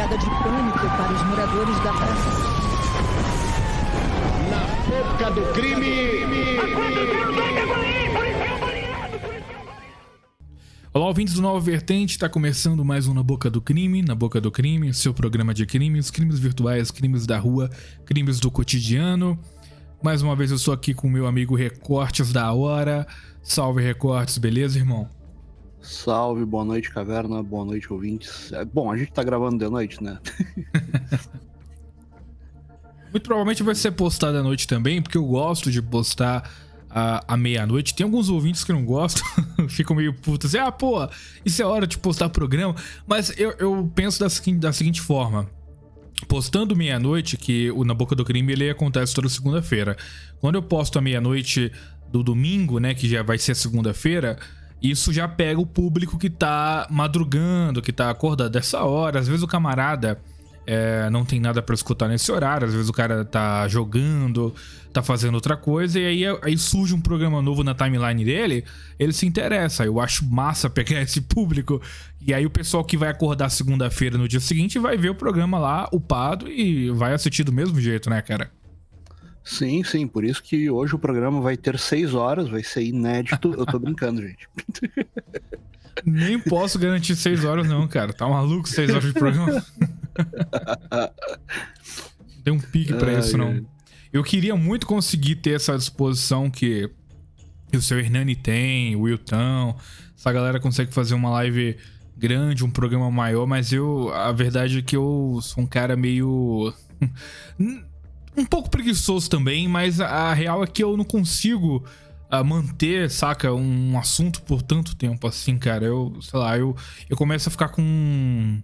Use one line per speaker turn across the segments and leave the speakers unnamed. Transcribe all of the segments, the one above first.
chamada de pânico para os moradores da Praça.
Na boca do crime!
Olá, ouvintes do Nova Vertente, está começando mais um Na Boca do Crime, seu programa de crimes virtuais, crimes da rua, crimes do cotidiano. Mais uma vez eu sou aqui com o meu amigo Recortes da Hora. Salve, Recortes, beleza, irmão?
Salve, boa noite, Caverna, boa noite, ouvintes. Bom, a gente tá gravando de noite, né?
Muito provavelmente vai ser postado à noite também, porque eu gosto de postar à meia-noite. Tem alguns ouvintes que não gostam, ficam meio putos assim, isso é hora de postar programa. Mas eu penso da seguinte forma: postando meia-noite, que o Na Boca do Crime ele acontece toda segunda-feira. Quando eu posto à meia-noite do domingo, né, que já vai ser segunda-feira, isso já pega o público que tá madrugando, que tá acordado dessa hora. Às vezes o camarada não tem nada pra escutar nesse horário, às vezes o cara tá jogando, tá fazendo outra coisa, e aí surge um programa novo na timeline dele, ele se interessa. Eu acho massa pegar esse público, e aí o pessoal que vai acordar segunda-feira no dia seguinte vai ver o programa lá upado e vai assistir do mesmo jeito, né, cara?
Sim, por isso que hoje o programa vai ter 6 horas, vai ser inédito. Eu tô brincando, gente.
Nem posso garantir 6 horas não, cara. Tá maluco 6 horas de programa? Não tem um pique pra isso, não. Eu queria muito conseguir ter essa disposição que o seu Hernani tem, o Wilton. Essa galera consegue fazer uma live grande, um programa maior, mas a verdade é que eu sou um cara meio... um pouco preguiçoso também, mas a real é que eu não consigo manter, saca, um assunto por tanto tempo assim, cara. Eu começo a ficar com...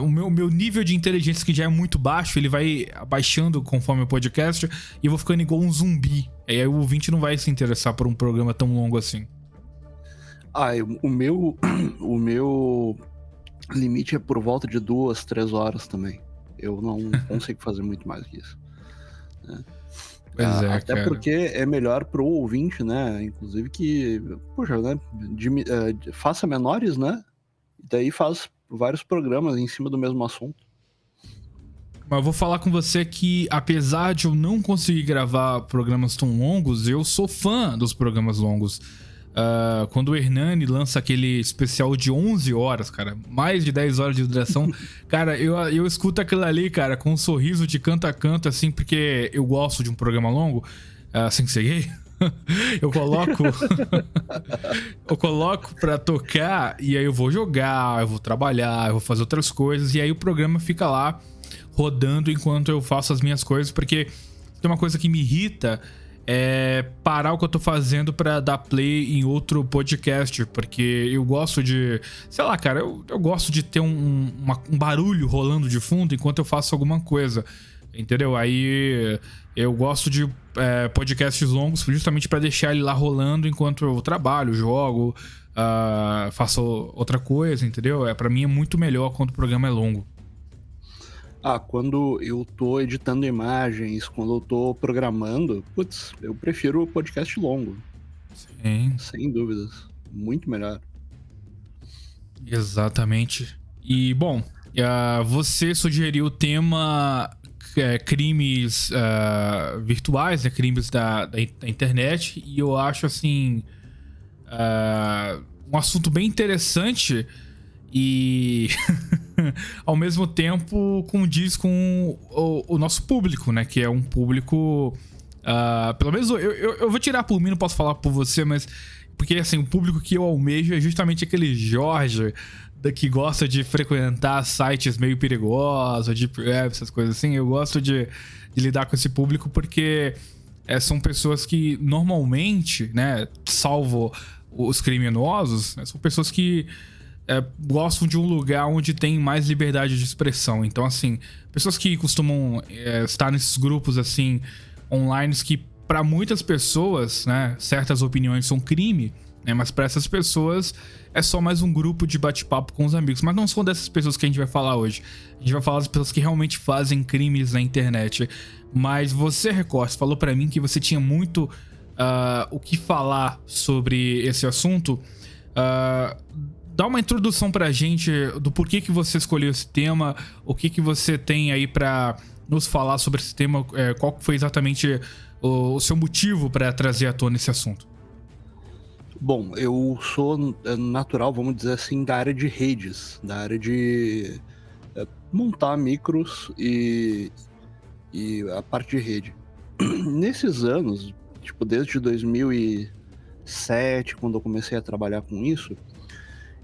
o meu nível de inteligência, que já é muito baixo, ele vai abaixando conforme o podcast, e eu vou ficando igual um zumbi. E aí o ouvinte não vai se interessar por um programa tão longo assim.
O meu limite é por volta de 2, 3 horas também. Eu não consigo fazer muito mais que isso. Até cara, porque é melhor pro ouvinte, né? Inclusive que, poxa, né? Faça menores, né? E daí faz vários programas em cima do mesmo assunto.
Mas eu vou falar com você que, apesar de eu não conseguir gravar programas tão longos, eu sou fã dos programas longos. Quando o Hernani lança aquele especial de 11 horas, cara, mais de 10 horas de duração, cara, eu escuto aquilo ali, cara, com um sorriso de canto a canto, assim, porque eu gosto de um programa longo, assim que cheguei. Eu coloco pra tocar, e aí eu vou jogar, eu vou trabalhar, eu vou fazer outras coisas, e aí o programa fica lá rodando enquanto eu faço as minhas coisas, porque tem uma coisa que me irrita, é parar o que eu tô fazendo pra dar play em outro podcast, porque eu gosto de... Sei lá, cara, eu gosto de ter um barulho rolando de fundo enquanto eu faço alguma coisa, entendeu? Aí eu gosto de podcasts longos justamente pra deixar ele lá rolando enquanto eu trabalho, jogo, faço outra coisa, entendeu? Pra mim é muito melhor quando o programa é longo.
Quando eu tô editando imagens, quando eu tô programando, eu prefiro o podcast longo.
Sim.
Sem dúvidas. Muito melhor.
Exatamente. E, bom, você sugeriu o tema crimes virtuais, né? Crimes da internet, e eu acho, assim, um assunto bem interessante e... ao mesmo tempo condiz com o nosso público, né? Que é um público... pelo menos eu vou tirar por mim, não posso falar por você, mas... Porque, assim, o público que eu almejo é justamente aquele Jorge que gosta de frequentar sites meio perigosos, deep web, essas coisas assim. Eu gosto de lidar com esse público porque são pessoas que normalmente, né? Salvo os criminosos, né, são pessoas que... gostam de um lugar onde tem mais liberdade de expressão. Então, assim, pessoas que costumam estar nesses grupos, assim, online, que para muitas pessoas, né, certas opiniões são crime, né, mas para essas pessoas é só mais um grupo de bate-papo com os amigos. Mas não são dessas pessoas que a gente vai falar hoje. A gente vai falar das pessoas que realmente fazem crimes na internet. Mas você, Recortes, falou para mim que você tinha muito o que falar sobre esse assunto. dá uma introdução pra gente do porquê que você escolheu esse tema, o que você tem aí pra nos falar sobre esse tema, qual foi exatamente o seu motivo pra trazer à tona esse assunto.
Bom, eu sou natural, vamos dizer assim, da área de redes, da área de montar micros e a parte de rede. Nesses anos, tipo, desde 2007, quando eu comecei a trabalhar com isso,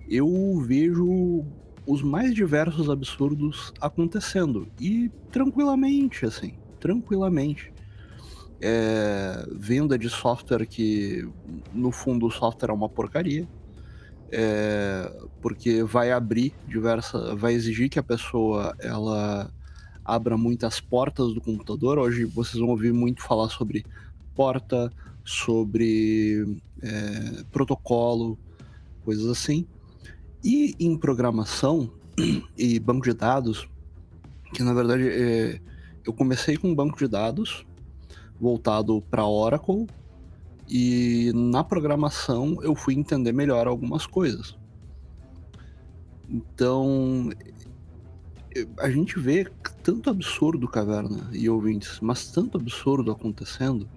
eu vejo os mais diversos absurdos acontecendo. E tranquilamente, assim, tranquilamente. Venda de software que, no fundo, o software é uma porcaria. Porque vai exigir que a pessoa ela abra muitas portas do computador. Hoje vocês vão ouvir muito falar sobre porta, sobre protocolo, coisas assim. E em programação e banco de dados, que na verdade eu comecei com um banco de dados voltado para Oracle, e na programação eu fui entender melhor algumas coisas. Então a gente vê tanto absurdo, Caverna e ouvintes, mas tanto absurdo acontecendo,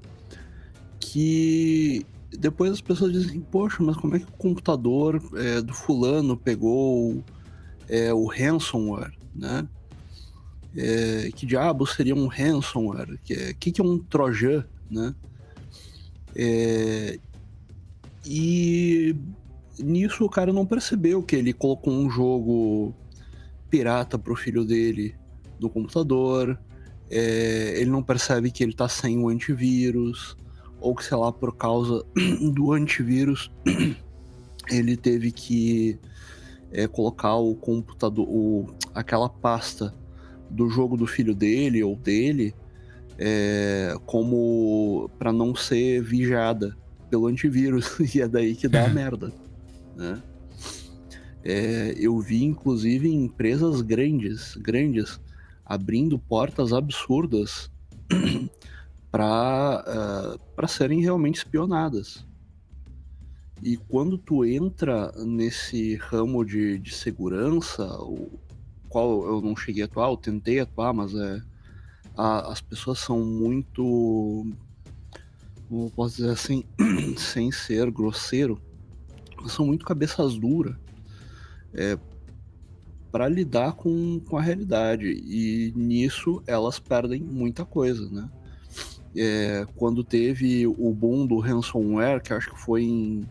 que depois as pessoas dizem, poxa, mas como é que o computador do fulano pegou o ransomware, né? Que diabo seria um ransomware? Que é um trojan, né? E nisso o cara não percebeu que ele colocou um jogo pirata pro filho dele no computador, ele não percebe que ele tá sem o antivírus, ou que, sei lá, por causa do antivírus ele teve que colocar o computador, aquela pasta do jogo do filho dele ou dele como para não ser vigiada pelo antivírus, e é daí que dá a merda, né? Eu vi inclusive empresas grandes abrindo portas absurdas para serem realmente espionadas. E quando tu entra nesse ramo de segurança, o qual eu não cheguei a atuar, eu tentei atuar, mas as pessoas são muito, como eu posso dizer assim, sem ser grosseiro, são muito cabeças duras para lidar com a realidade, e nisso elas perdem muita coisa, né? Quando teve o boom do ransomware, que acho que foi em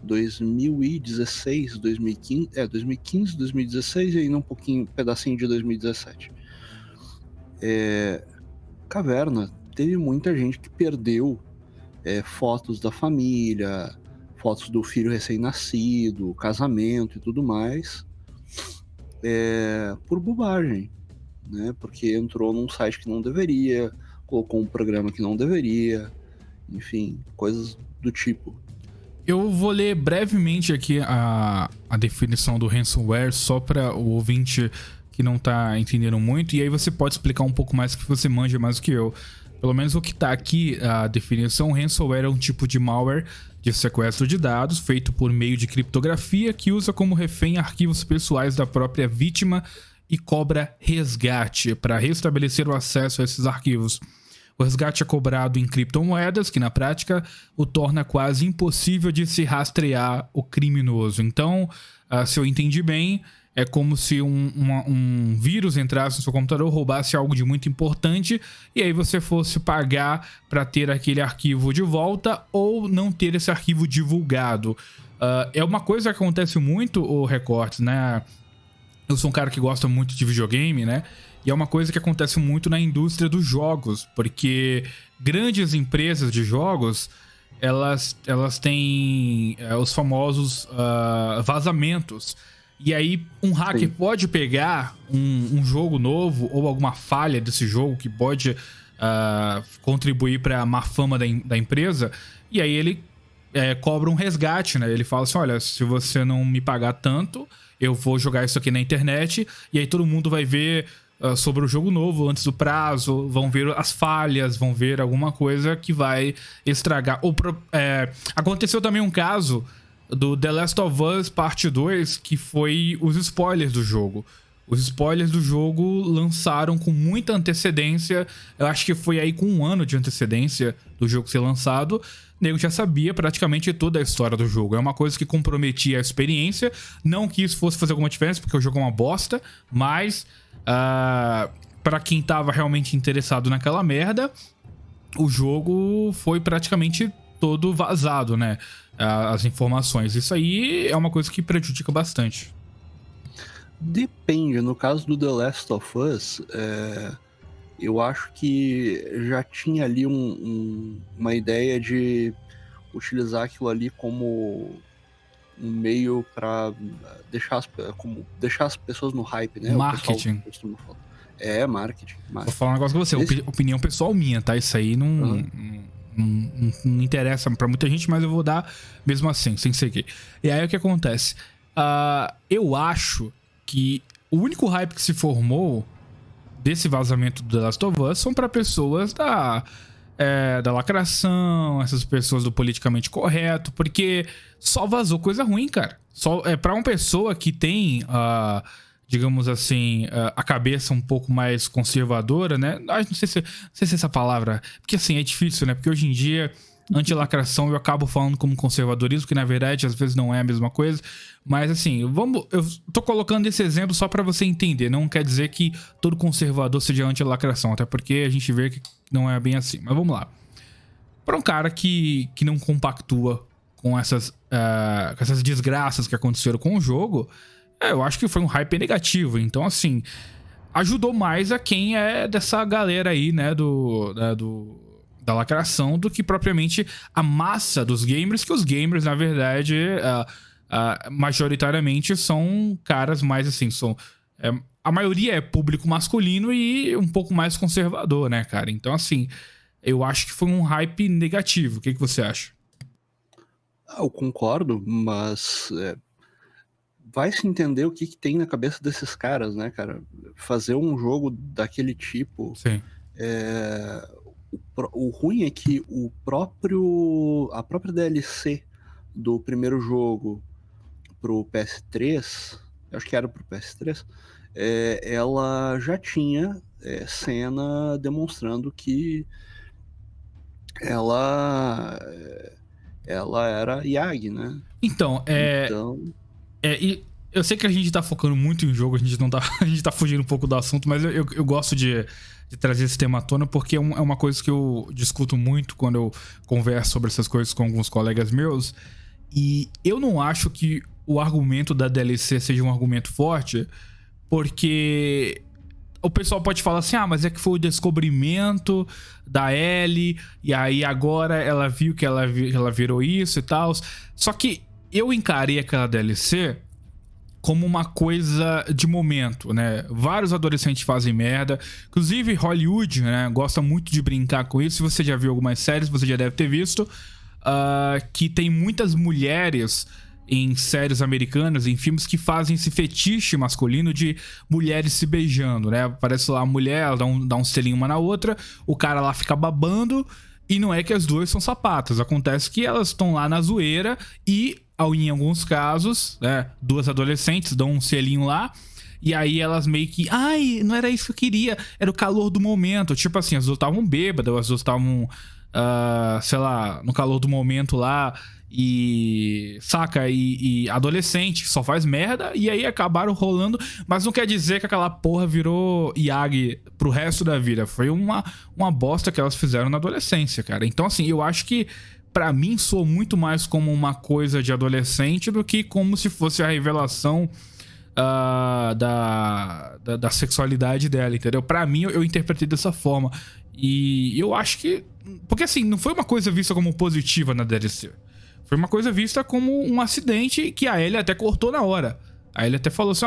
2016, 2015, 2016 e ainda um pedacinho de 2017. Caverna, teve muita gente que perdeu fotos da família, fotos do filho recém-nascido, casamento e tudo mais, por bobagem, né? Porque entrou num site que não deveria, colocou um programa que não deveria, enfim, coisas do tipo.
Eu vou ler brevemente aqui a definição do ransomware, só para o ouvinte que não tá entendendo muito, e aí você pode explicar um pouco mais, que você manja mais do que eu. Pelo menos o que tá aqui, a definição: ransomware é um tipo de malware de sequestro de dados feito por meio de criptografia que usa como refém arquivos pessoais da própria vítima e cobra resgate para restabelecer o acesso a esses arquivos. O resgate é cobrado em criptomoedas, que na prática o torna quase impossível de se rastrear o criminoso. Então, se eu entendi bem, é como se um vírus entrasse no seu computador, roubasse algo de muito importante, e aí você fosse pagar para ter aquele arquivo de volta ou não ter esse arquivo divulgado. É uma coisa que acontece muito, o Recortes, né? Eu sou um cara que gosta muito de videogame, né? E é uma coisa que acontece muito na indústria dos jogos, porque grandes empresas de jogos, elas têm os famosos vazamentos. E aí um hacker pode pegar um jogo novo ou alguma falha desse jogo que pode contribuir para a má fama da empresa, e aí ele cobra um resgate, né? Ele fala assim, olha, se você não me pagar tanto, eu vou jogar isso aqui na internet, e aí todo mundo vai ver sobre o jogo novo antes do prazo, vão ver as falhas, vão ver alguma coisa que vai estragar. Aconteceu também um caso do The Last of Us Parte 2, que foi os spoilers do jogo. Os spoilers do jogo lançaram com muita antecedência. Eu acho que foi aí com 1 ano de antecedência do jogo ser lançado. O nego já sabia praticamente toda a história do jogo. É uma coisa que comprometia a experiência. Não que isso fosse fazer alguma diferença, porque o jogo é uma bosta. Mas, pra quem tava realmente interessado naquela merda, o jogo foi praticamente todo vazado, né? As informações. Isso aí é uma coisa que prejudica bastante.
Depende. No caso do The Last of Us, eu acho que já tinha ali uma ideia de utilizar aquilo ali como um meio para deixar as pessoas no hype, né?
Marketing.
Marketing.
Vou falar um negócio com você, opinião pessoal minha, tá? Isso aí não interessa pra muita gente, mas eu vou dar mesmo assim, sem seguir. E aí o que acontece? Eu acho que o único hype que se formou desse vazamento do The Last of Us são pra pessoas da lacração, essas pessoas do politicamente correto, porque só vazou coisa ruim, cara. Pra uma pessoa que tem, digamos assim, a cabeça um pouco mais conservadora, né? Não sei se essa palavra... Porque assim, é difícil, né? Porque hoje em dia, anti-lacração eu acabo falando como conservadorismo, que na verdade às vezes não é a mesma coisa. Mas assim, eu tô colocando esse exemplo só pra você entender. Não quer dizer que todo conservador seja anti-lacração, até porque a gente vê que não é bem assim. Mas vamos lá. Pra um cara que não compactua com essas desgraças que aconteceram com o jogo, eu acho que foi um hype negativo. Então, assim, ajudou mais a quem é dessa galera aí, né, da lacração, do que propriamente a massa dos gamers, que os gamers, na verdade, majoritariamente são caras mais assim, a maioria é público masculino e um pouco mais conservador, né, cara? Então, assim, eu acho que foi um hype negativo. O que você acha?
Eu concordo, mas vai se entender o que tem na cabeça desses caras, né, cara? Fazer um jogo daquele tipo...
Sim.
O ruim é que a própria DLC do primeiro jogo pro PS3, acho que era pro PS3, ela já tinha cena demonstrando que ela era Yagi, né?
Então, e eu sei que a gente tá focando muito em jogo, a gente tá fugindo um pouco do assunto, mas eu gosto de trazer esse tema à tona, porque é uma coisa que eu discuto muito quando eu converso sobre essas coisas com alguns colegas meus, e eu não acho que o argumento da DLC seja um argumento forte, porque o pessoal pode falar assim, mas é que foi o descobrimento da Ellie, e aí agora ela viu que ela virou isso e tal. Só que eu encarei aquela DLC como uma coisa de momento, né? Vários adolescentes fazem merda. Inclusive, Hollywood, né, gosta muito de brincar com isso. Se você já viu algumas séries, você já deve ter visto, que tem muitas mulheres em séries americanas, em filmes, que fazem esse fetiche masculino de mulheres se beijando, né? Aparece lá a mulher, ela dá um selinho uma na outra, o cara lá fica babando, e não é que as duas são sapatas. Acontece que elas estão lá na zoeira e, em alguns casos, né, duas adolescentes dão um selinho lá, e aí elas meio que... não era isso que eu queria, era o calor do momento. Tipo assim, as duas estavam bêbadas, as duas estavam, sei lá, no calor do momento lá, e... Saca? E adolescente só faz merda, e aí acabaram rolando, mas não quer dizer que aquela porra virou Yagi pro resto da vida. Foi uma bosta que elas fizeram na adolescência, cara. Então, assim, eu acho que pra mim soa muito mais como uma coisa de adolescente do que como se fosse a revelação da sexualidade dela, entendeu? Pra mim, eu interpretei dessa forma. E eu acho que... Porque assim, não foi uma coisa vista como positiva na DLC. Foi uma coisa vista como um acidente que a Ellie até cortou na hora. A Ellie até falou assim,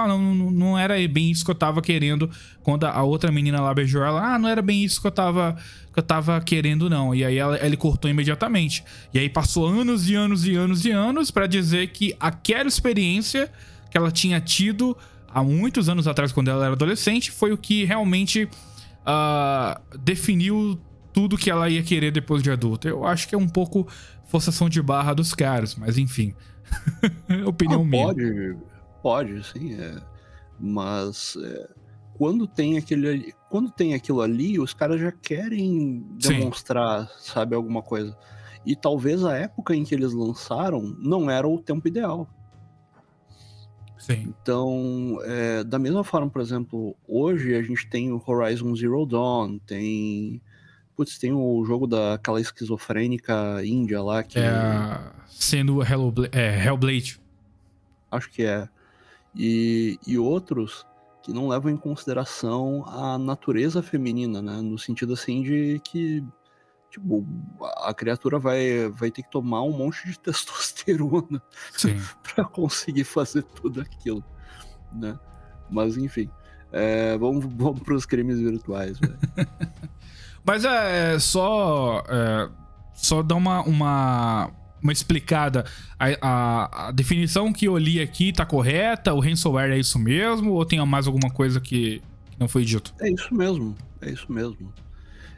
não era bem isso que eu tava querendo. Quando a outra menina lá beijou ela, não era bem isso que eu tava querendo, não. E aí ele cortou imediatamente. E aí passou anos e anos e anos e anos pra dizer que aquela experiência que ela tinha tido há muitos anos atrás, quando ela era adolescente, foi o que realmente definiu tudo que ela ia querer depois de adulta. Eu acho que é um pouco forçação de barra dos caras, mas enfim. Opinião minha.
Pode, sim. Mas quando tem aquilo ali, os caras já querem demonstrar, sabe, alguma coisa. E talvez a época em que eles lançaram não era o tempo ideal.
Sim.
Então, da mesma forma, por exemplo, hoje a gente tem o Horizon Zero Dawn, tem o jogo daquela esquizofrênica índia lá que...
Sendo Hellblade.
Acho que é. E outros que não levam em consideração a natureza feminina, né? No sentido assim de que, tipo, a criatura vai ter que tomar um monte de testosterona pra conseguir fazer tudo aquilo, né? Mas enfim, vamos pros crimes virtuais, velho.
Mas só dar uma explicada. A definição que eu li aqui tá correta? O ransomware é isso mesmo? Ou tem mais alguma coisa que não foi dito?
É isso mesmo.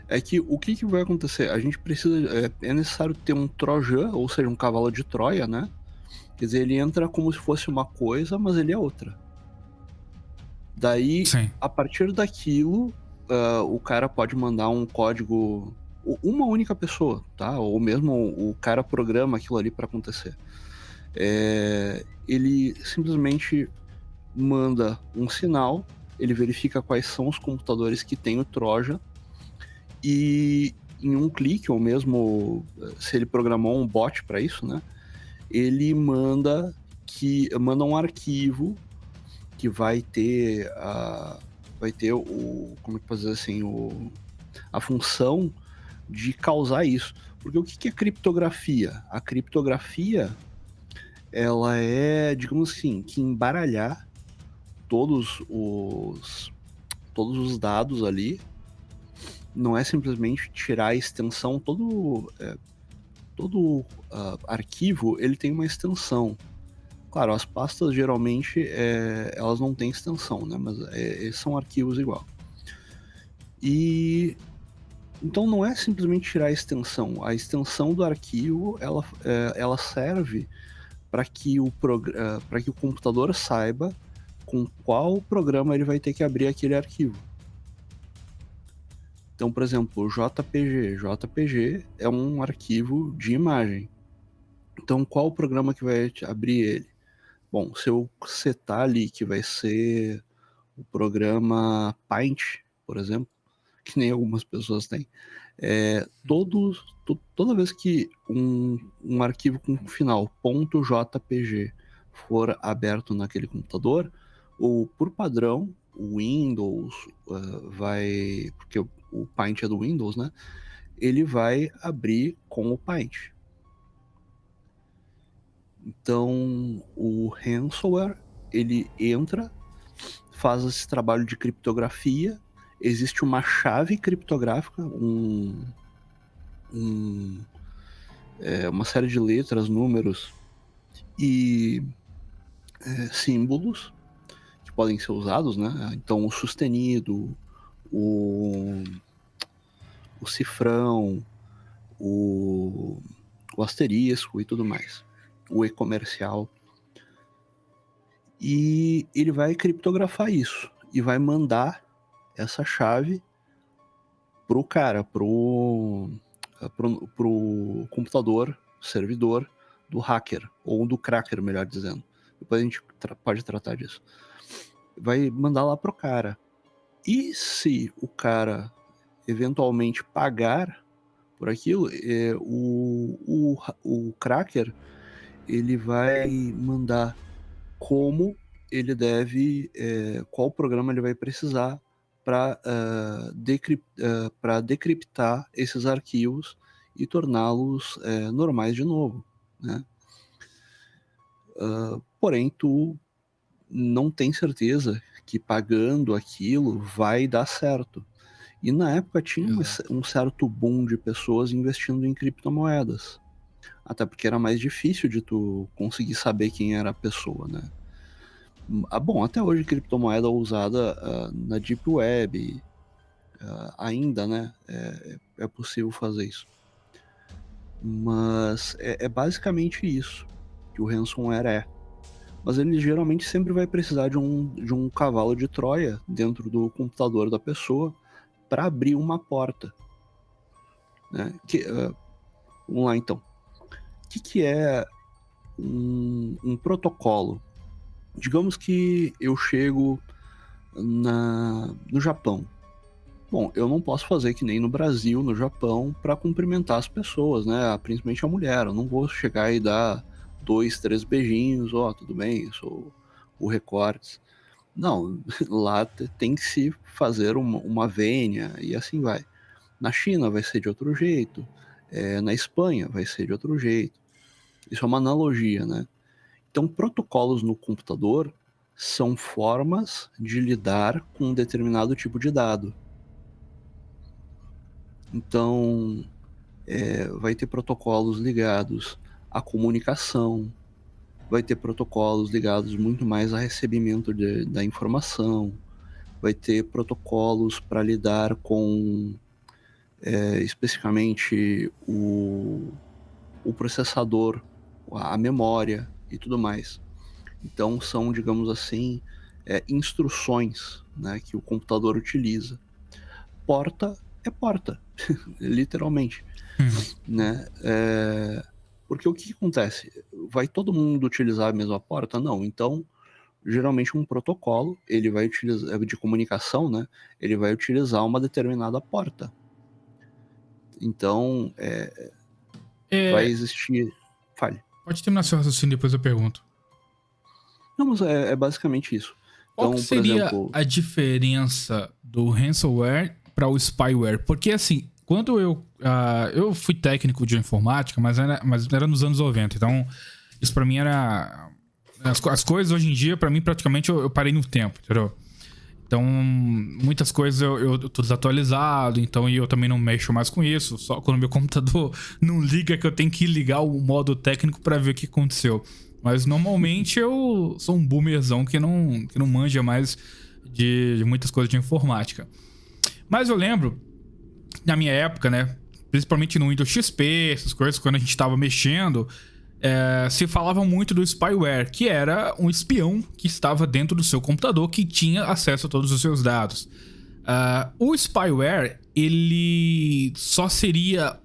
É que o que vai acontecer? A gente precisa... É necessário ter um Trojan, ou seja, um cavalo de Troia, né? Quer dizer, ele entra como se fosse uma coisa, mas ele é outra. Daí, a partir daquilo, o cara pode mandar um código... Uma única pessoa, tá? Ou mesmo o cara programa aquilo ali para acontecer. Ele simplesmente manda um sinal, ele verifica quais são os computadores que tem o Trojan, e em um clique, ou mesmo se ele programou um bot para isso, né? Ele manda um arquivo que vai ter como é que pode dizer assim, a função de causar isso. Porque o que é criptografia? A criptografia, ela é, digamos assim, que embaralhar todos os dados ali. Não é simplesmente tirar a extensão. Todo arquivo, ele tem uma extensão. Claro, as pastas geralmente elas não têm extensão, né? Mas são arquivos igual. E então não é simplesmente tirar a extensão. A extensão do arquivo, ela serve para que o computador saiba com qual programa ele vai ter que abrir aquele arquivo. Então, por exemplo, o JPG é um arquivo de imagem. Então, qual o programa que vai abrir ele? Bom, se eu setar ali que vai ser o programa Paint, por exemplo, que nem algumas pessoas têm, toda vez que um arquivo com final .jpg for aberto naquele computador, ou por padrão, o Windows porque o Paint é do Windows, né? Ele vai abrir com o Paint. Então, o ransomware, ele entra, faz esse trabalho de criptografia, existe uma chave criptográfica, uma série de letras, números e símbolos que podem ser usados, né? Então, o sustenido, o cifrão, o asterisco e tudo mais, o e-comercial. E ele vai criptografar isso e vai mandar essa chave pro computador, servidor do hacker, ou do cracker, melhor dizendo. Depois a gente pode tratar disso. Vai mandar lá pro cara. E se o cara eventualmente pagar por aquilo, o cracker, ele vai mandar como ele deve, qual programa ele vai precisar para decriptar esses arquivos e torná-los normais de novo, né? Porém, tu não tem certeza que pagando aquilo vai dar certo. E na época tinha um certo boom de pessoas investindo em criptomoedas. Até porque era mais difícil de tu conseguir saber quem era a pessoa, né? Bom, até hoje criptomoeda é usada na Deep Web, ainda, né? É possível fazer isso. Mas é basicamente isso que o ransomware é. Mas ele geralmente sempre vai precisar de um cavalo de Troia dentro do computador da pessoa para abrir uma porta, né? Vamos lá então. O que é um protocolo? Digamos que eu chego no Japão. Bom, eu não posso fazer que nem no Brasil, no Japão, para cumprimentar as pessoas, né? Principalmente a mulher. Eu não vou chegar e dar 2, 3 beijinhos, tudo bem, eu sou o Recortes. Não, lá tem que se fazer uma vênia e assim vai. Na China vai ser de outro jeito, na Espanha vai ser de outro jeito. Isso é uma analogia, né? Então, protocolos no computador são formas de lidar com um determinado tipo de dado. Então, vai ter protocolos ligados à comunicação, vai ter protocolos ligados muito mais a recebimento da informação, vai ter protocolos para lidar com especificamente o processador, a memória e tudo mais. Então são, digamos assim, instruções, né, que o computador utiliza. Porta é porta, literalmente. Né? Porque o que acontece? Vai todo mundo utilizar a mesma porta? Não. Então, geralmente um protocolo, ele vai utilizar, de comunicação, né? Ele vai utilizar uma determinada porta. Então, vai existir... Fale.
Pode terminar seu raciocínio, depois eu pergunto.
Não, mas é basicamente isso.
Qual
Então,
que seria
por exemplo,
a diferença do ransomware para o spyware? Porque, assim, quando eu fui técnico de informática, mas era nos anos 90, então isso pra mim era... As coisas hoje em dia, pra mim, praticamente eu parei no tempo, entendeu? Então, muitas coisas eu tô desatualizado, então eu também não mexo mais com isso. Só quando meu computador não liga que eu tenho que ligar o modo técnico pra ver o que aconteceu. Mas normalmente eu sou um boomerzão que não manja mais de muitas coisas de informática. Mas eu lembro, na minha época, né, principalmente no Windows XP, essas coisas, quando a gente tava mexendo, se falava muito do spyware, que era um espião que estava dentro do seu computador, que tinha acesso a todos os seus dados. O spyware, ele só seria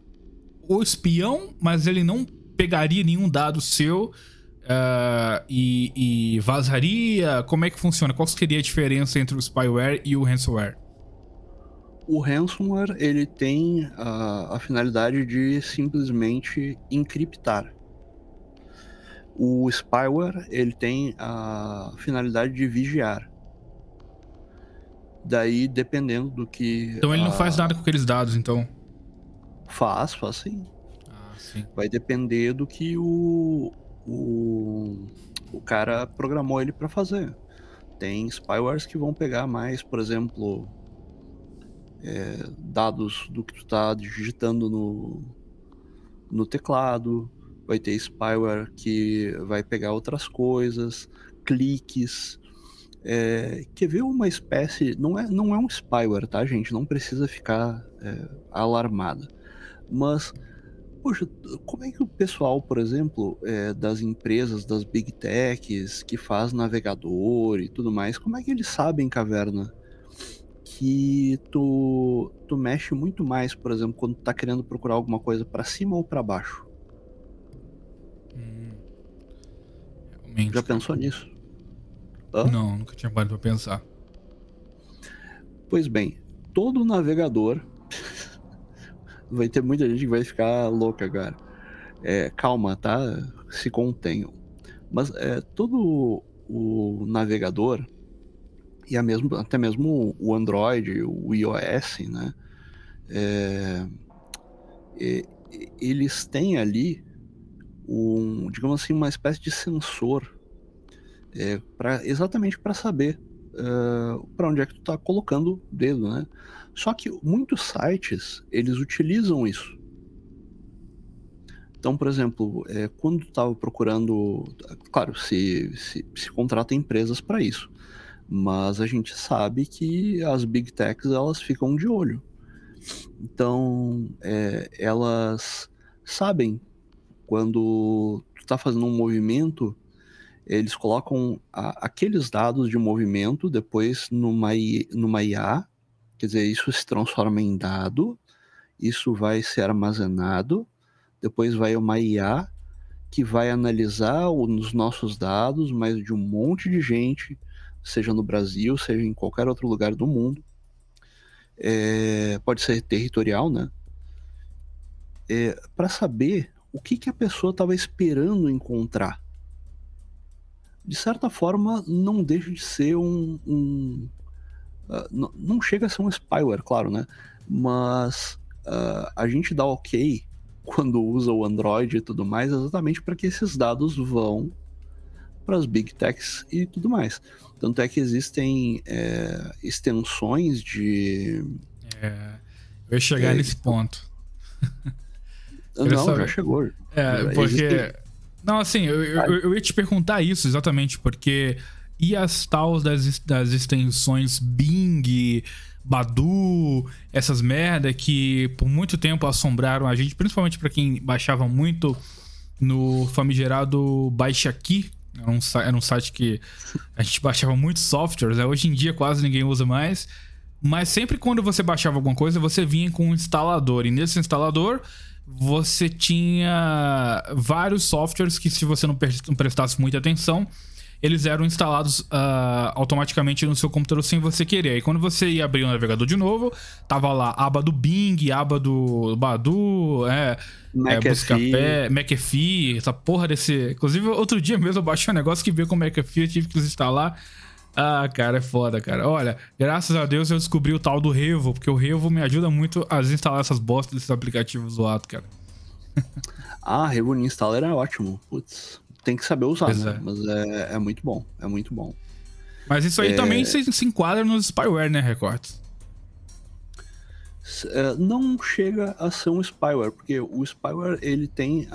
o espião, mas ele não pegaria nenhum dado seu e vazaria. Como é que funciona? Qual seria a diferença entre o spyware e o ransomware?
O ransomware, ele tem a finalidade de simplesmente encriptar. O spyware, ele tem a finalidade de vigiar. Daí, dependendo do que...
Então ele não faz nada com aqueles dados, então?
Faz sim.
Ah, sim.
Vai depender do que o cara programou ele para fazer. Tem spywares que vão pegar mais, por exemplo, dados do que tu tá digitando no teclado. Vai ter spyware que vai pegar outras coisas, cliques. Quer ver uma espécie... Não é um spyware, tá, gente? Não precisa ficar alarmada. Mas, poxa, como é que o pessoal, por exemplo, das empresas, das big techs, que faz navegador e tudo mais, como é que eles sabem, Caverna, que tu mexe muito mais, por exemplo, quando tu tá querendo procurar alguma coisa para cima ou para baixo?
Realmente.
Já pensou nisso?
Não, nunca tinha parado pra pensar.
Pois bem, todo navegador... Vai ter muita gente que vai ficar louca agora. Calma, tá? Se contenham. Mas todo o navegador, e até mesmo o Android, o iOS, né? Eles têm ali digamos assim, uma espécie de sensor exatamente para saber para onde é que tu tá colocando o dedo, né? Só que muitos sites, eles utilizam isso. Então, por exemplo, quando tu tava procurando... Claro, se contrata empresas para isso. Mas a gente sabe que as big techs, elas ficam de olho. Então, elas sabem quando tu tá fazendo um movimento, eles colocam aqueles dados de movimento depois numa IA, quer dizer, isso se transforma em dado, isso vai ser armazenado, depois vai uma IA que vai analisar os nossos dados, mas de um monte de gente, seja no Brasil, seja em qualquer outro lugar do mundo. Pode ser territorial, né? Para saber o que a pessoa estava esperando encontrar. De certa forma, não deixa de ser não chega a ser um spyware, claro, né? Mas a gente dá ok quando usa o Android e tudo mais, exatamente para que esses dados vão para as Big Techs e tudo mais. Tanto é que existem extensões de...
Eu ia chegar nesse ponto.
Não, já chegou.
Porque... Não, assim, eu ia te perguntar isso exatamente, porque... E as tals das extensões Bing, Badu, essas merda que por muito tempo assombraram a gente, principalmente pra quem baixava muito no famigerado Baixa Aqui. Era um site que a gente baixava muitos softwares, né? Hoje em dia quase ninguém usa mais. Mas sempre quando você baixava alguma coisa, você vinha com um instalador. E nesse instalador, você tinha vários softwares que, se você não prestasse muita atenção, eles eram instalados automaticamente no seu computador sem você querer. E quando você ia abrir o navegador de novo, tava lá a aba do Bing, a aba do Badu, Buscapé, McAfee, essa porra desse... Inclusive, outro dia mesmo eu baixei um negócio que veio com o McAfee, eu tive que desinstalar. Ah, cara, é foda, cara. Olha, graças a Deus eu descobri o tal do Revo, porque o Revo me ajuda muito a desinstalar essas bostas desses aplicativos zoados, cara.
Revo Installer é ótimo. Putz, tem que saber usar,
Pois
né? Mas é muito bom, é muito bom.
Mas isso aí também se enquadra nos spyware, né, Recortes?
Não chega a ser um spyware, porque o spyware ele tem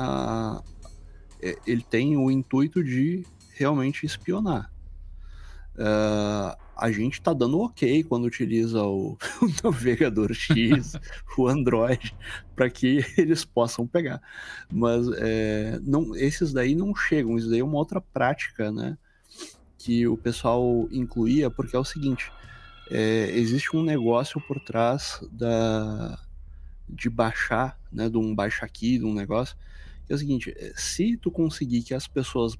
o intuito de realmente espionar. A gente tá dando ok quando utiliza o navegador X, o Android, para que eles possam pegar. Mas esses daí não chegam, isso daí é uma outra prática, né? Que o pessoal incluía, porque é o seguinte, existe um negócio por trás de baixar, né? De um baixa aqui, de um negócio, que é o seguinte, se tu conseguir que as pessoas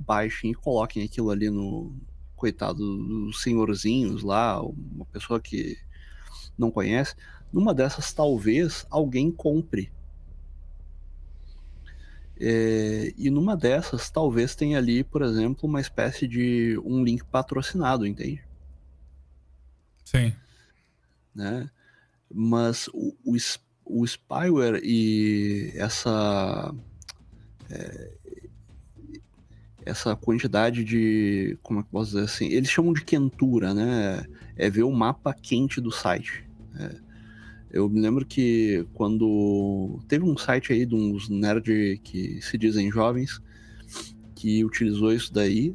baixem e coloquem aquilo ali no... Coitado dos senhorzinhos lá, uma pessoa que não conhece, numa dessas talvez alguém compre. E numa dessas talvez tenha ali, por exemplo, uma espécie de um link patrocinado, entende?
Sim.
Né? Mas o spyware e essa quantidade de, como é que eu posso dizer assim, eles chamam de quentura, né? É ver o mapa quente do site. Eu me lembro que quando teve um site aí de uns nerds que se dizem jovens que utilizou isso daí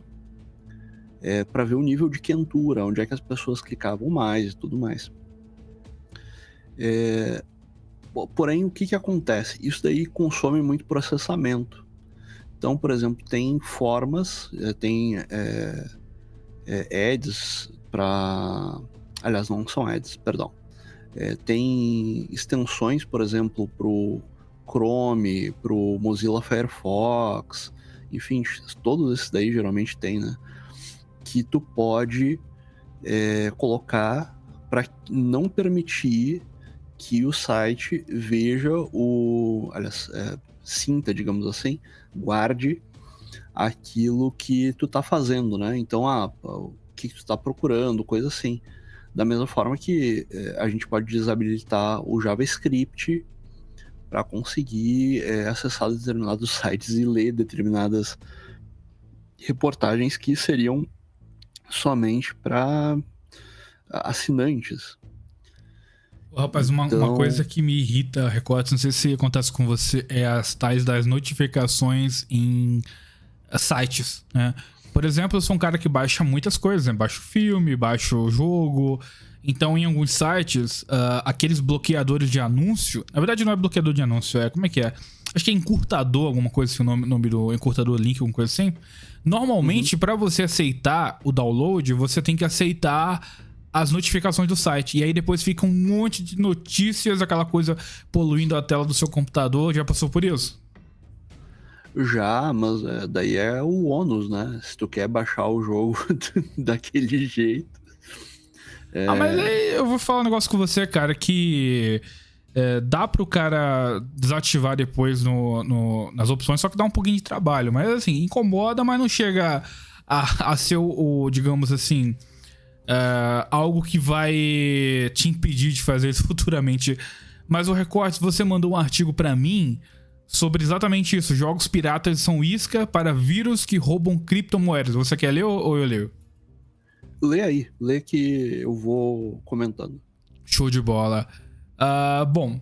para ver o nível de quentura, onde é que as pessoas clicavam mais e tudo mais. Porém, o que acontece? Isso daí consome muito processamento. Então, por exemplo, tem formas, tem ads para... Aliás, não são ads, perdão. Tem extensões, por exemplo, para o Chrome, para o Mozilla Firefox, enfim, todos esses daí geralmente tem, né? Que tu pode colocar para não permitir que o site veja sinta, digamos assim, guarde aquilo que tu tá fazendo, né? Então, o que tu tá procurando, coisa assim. Da mesma forma que a gente pode desabilitar o JavaScript para conseguir acessar determinados sites e ler determinadas reportagens que seriam somente para assinantes.
Rapaz, uma coisa que me irrita, Recortes, não sei se acontece com você, é as tais das notificações em sites, né? Por exemplo, eu sou um cara que baixa muitas coisas, né? Baixo filme, baixo jogo. Então, em alguns sites, aqueles bloqueadores de anúncio... Na verdade, não é bloqueador de anúncio, como é que é? Acho que é encurtador, alguma coisa assim, o nome do encurtador link, alguma coisa assim. Normalmente, pra você aceitar o download, você tem que aceitar as notificações do site. E aí depois fica um monte de notícias, aquela coisa poluindo a tela do seu computador. Já passou por isso?
Já, mas daí é o ônus, né? Se tu quer baixar o jogo daquele jeito.
Mas aí eu vou falar um negócio com você, cara, que dá pro cara desativar depois nas opções, só que dá um pouquinho de trabalho. Mas assim, incomoda, mas não chega a ser digamos assim, algo que vai te impedir de fazer isso futuramente. Mas o Recortes, você mandou um artigo pra mim sobre exatamente isso. Jogos piratas são isca para vírus que roubam criptomoedas. Você quer ler ou eu leio?
Lê aí, lê que eu vou comentando.
Show de bola. Bom,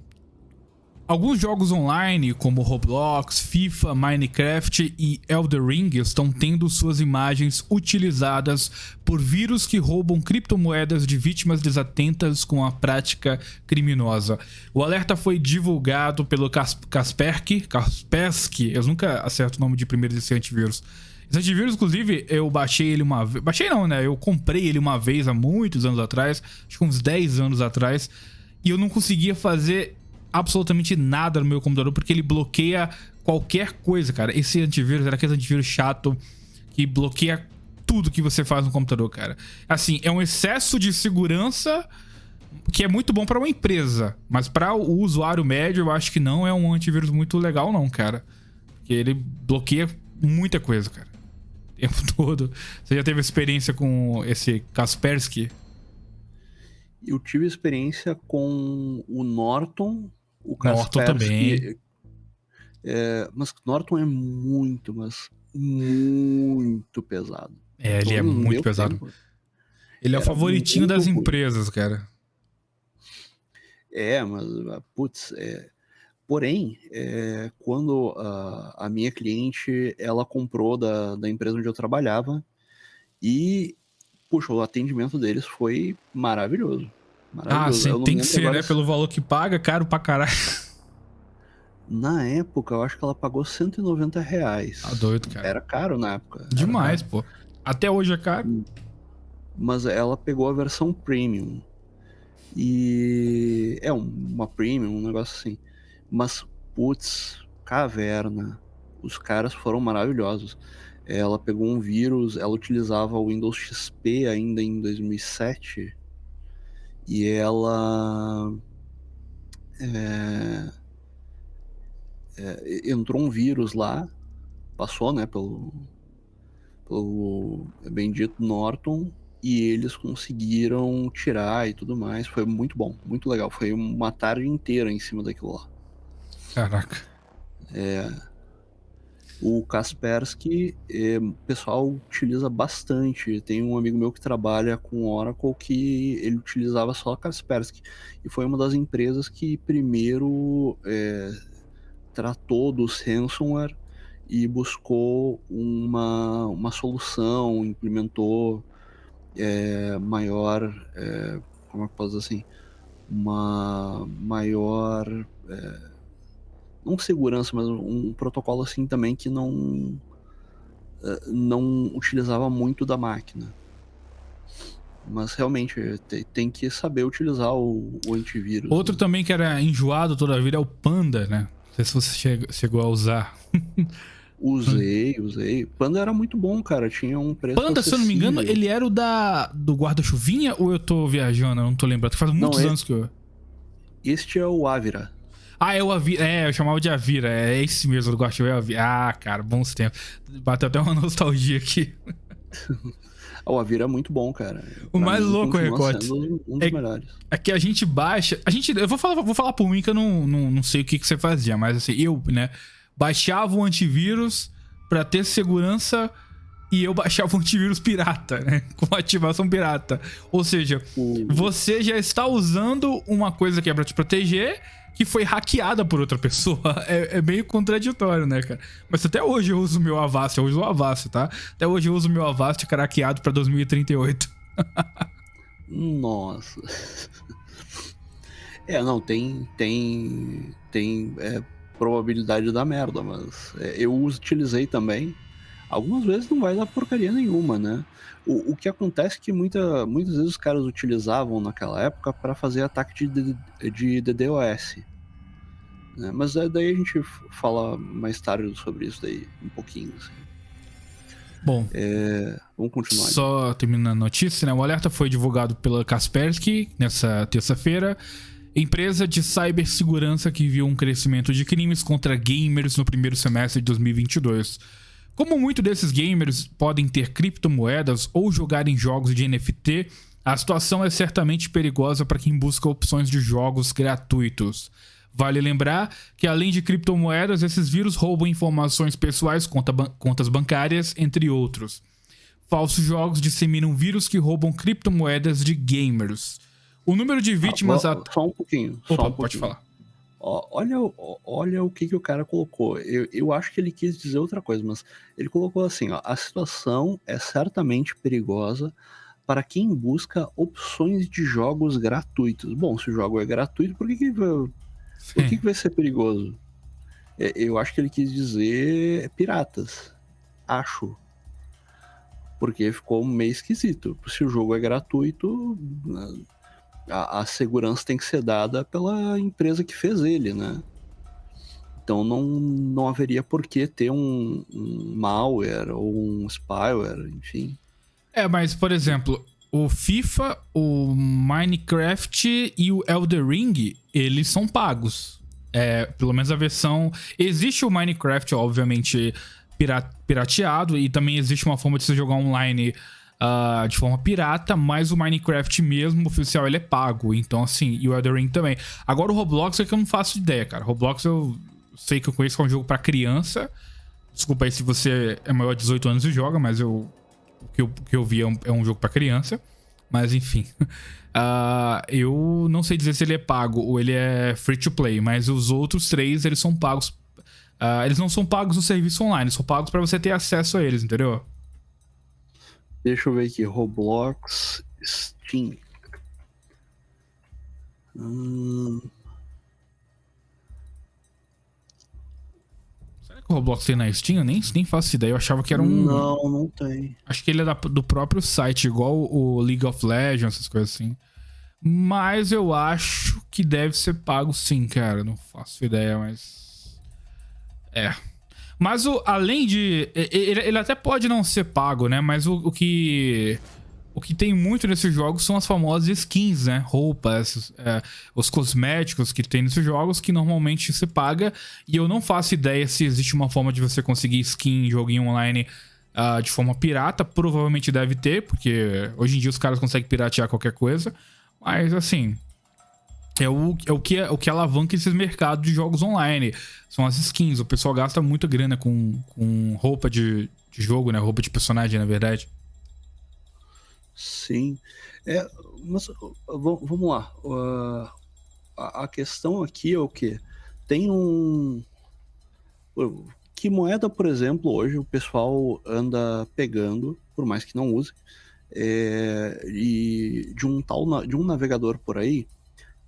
alguns jogos online, como Roblox, FIFA, Minecraft e Elden Ring, estão tendo suas imagens utilizadas por vírus que roubam criptomoedas de vítimas desatentas com a prática criminosa. O alerta foi divulgado pelo Kaspersky, eu nunca acerto o nome de primeiro desse antivírus. Esse antivírus, inclusive, eu baixei ele uma vez. Baixei não, né? Eu comprei ele uma vez há muitos anos atrás, acho que uns 10 anos atrás, e eu não conseguia fazer absolutamente nada no meu computador porque ele bloqueia qualquer coisa, cara. Esse antivírus era aquele antivírus chato que bloqueia tudo que você faz no computador, cara. Assim, é um excesso de segurança que é muito bom pra uma empresa, mas pra o usuário médio eu acho que não é um antivírus muito legal não, cara. Porque ele bloqueia muita coisa, cara. O tempo todo. Você já teve experiência com esse Kaspersky?
Eu tive experiência com o Norton. O
Norton também.
Mas Norton é muito, mas muito pesado.
Ele é muito pesado.
Tempo,
ele é o favoritinho das empresas, cara.
Mas, putz, porém, quando a minha cliente, ela comprou da empresa onde eu trabalhava e, puxa, o atendimento deles foi maravilhoso.
Sim, tem que ser, agora, né? Pelo valor que paga, caro pra caralho.
Na época, eu acho que ela pagou R$190.
Tá doido, cara.
Era caro na época.
Demais, pô. Até hoje é caro.
Mas ela pegou a versão premium. E uma premium, um negócio assim. Mas, putz, caverna. Os caras foram maravilhosos. Ela pegou um vírus, ela utilizava o Windows XP ainda em 2007. E ela... entrou um vírus lá, passou, né, pelo bendito Norton, e eles conseguiram tirar e tudo mais. Foi muito bom, muito legal. Foi uma tarde inteira em cima daquilo lá.
Caraca.
O Kaspersky, o pessoal utiliza bastante. Tem um amigo meu que trabalha com Oracle que ele utilizava só Kaspersky. E foi uma das empresas que primeiro tratou do ransomware e buscou uma solução, implementou maior, como é que eu posso dizer assim, uma maior, não segurança, mas um protocolo assim também que não utilizava muito da máquina. Mas realmente tem que saber utilizar o antivírus.
Outro também que era enjoado toda a vida é o Panda, né? Não sei se você chegou a usar.
Usei. Panda era muito bom, cara. Tinha um preço
Panda, acessível. Se eu não me engano, ele era o do guarda-chuvinha ou eu tô viajando? Eu não tô lembrando. Faz muitos anos que eu...
Este é o Avira.
É o Avira. Eu chamava de Avira. É esse mesmo do guarda-chuvinha. Ah, cara, bons tempos. Bateu até uma nostalgia aqui.
O Avira é muito bom, cara.
O mais louco, Recortes,
um dos melhores.
É que a gente baixa... eu vou falar por mim que eu não sei o que você fazia, mas assim, eu, né, baixava o antivírus pra ter segurança e eu baixava o antivírus pirata, né, com ativação pirata. Ou seja, você já está usando uma coisa que é pra te proteger que foi hackeada por outra pessoa. É meio contraditório, né, cara? Mas até hoje eu uso o meu Avast, eu uso o Avast, tá? Até hoje eu uso o meu Avast craqueado pra 2038.
Nossa. Não, tem probabilidade de dar merda, mas eu utilizei também. Algumas vezes não vai dar porcaria nenhuma, né? O que acontece é que muitas vezes os caras utilizavam naquela época para fazer ataque de DDoS. Né? Mas daí a gente fala mais tarde sobre isso daí, um pouquinho, assim.
Bom,
Vamos continuar.
só terminando a notícia, né? O alerta foi divulgado pela Kaspersky nessa terça-feira, empresa de cibersegurança que viu um crescimento de crimes contra gamers no primeiro semestre de 2022. Como muitos desses gamers podem ter criptomoedas ou jogar em jogos de NFT, a situação é certamente perigosa para quem busca opções de jogos gratuitos. Vale lembrar que, além de criptomoedas, esses vírus roubam informações pessoais, contas bancárias, entre outros. Falsos jogos disseminam vírus que roubam criptomoedas de gamers. O número de vítimas...
Só um pouquinho.
Opa,
só um
pode
pouquinho.
falar.
Olha o que o cara colocou. Eu acho que ele quis dizer outra coisa, mas ele colocou assim, ó, a situação é certamente perigosa para quem busca opções de jogos gratuitos. Bom, se o jogo é gratuito, por que vai ser perigoso? Eu acho que ele quis dizer piratas. Acho. Porque ficou meio esquisito. Se o jogo é gratuito, a segurança tem que ser dada pela empresa que fez ele, né? Então não haveria por que ter um malware ou um spyware, enfim.
Mas, por exemplo, o FIFA, o Minecraft e o Elden Ring, eles são pagos. Pelo menos a versão... Existe o Minecraft, obviamente, pirateado, e também existe uma forma de você jogar online de forma pirata, mas o Minecraft mesmo, oficial, ele é pago. Então, assim, e o Elden Ring também. Agora o Roblox é que eu não faço ideia, cara. Roblox eu sei que eu conheço que é um jogo pra criança. Desculpa aí se você é maior de 18 anos e joga, mas o que eu vi é um jogo pra criança. Mas enfim. Eu não sei dizer se ele é pago ou ele é free to play, mas os outros 3, eles são pagos. Eles não são pagos no serviço online, são pagos pra você ter acesso a eles, entendeu?
Deixa eu ver aqui, Roblox Steam.
Será que o Roblox tem na Steam? Eu nem faço ideia, eu achava que era um...
Não tem.
Acho que ele é do próprio site, igual o League of Legends, essas coisas assim. Mas eu acho que deve ser pago sim, cara. Não faço ideia, mas... Mas além de... Ele até pode não ser pago, né? Mas o que tem muito nesses jogos são as famosas skins, né? Roupas, os cosméticos que tem nesses jogos, que normalmente se paga. E eu não faço ideia se existe uma forma de você conseguir skin em joguinho online de forma pirata. Provavelmente deve ter, porque hoje em dia os caras conseguem piratear qualquer coisa. Mas, assim... É o que alavanca esses mercados de jogos online. São as skins. O pessoal gasta muita grana com roupa de jogo, né? Roupa de personagem, na verdade.
Sim. Mas vamos lá. A questão aqui é o quê? Tem que moeda, por exemplo, hoje o pessoal anda pegando, por mais que não use, e de um navegador por aí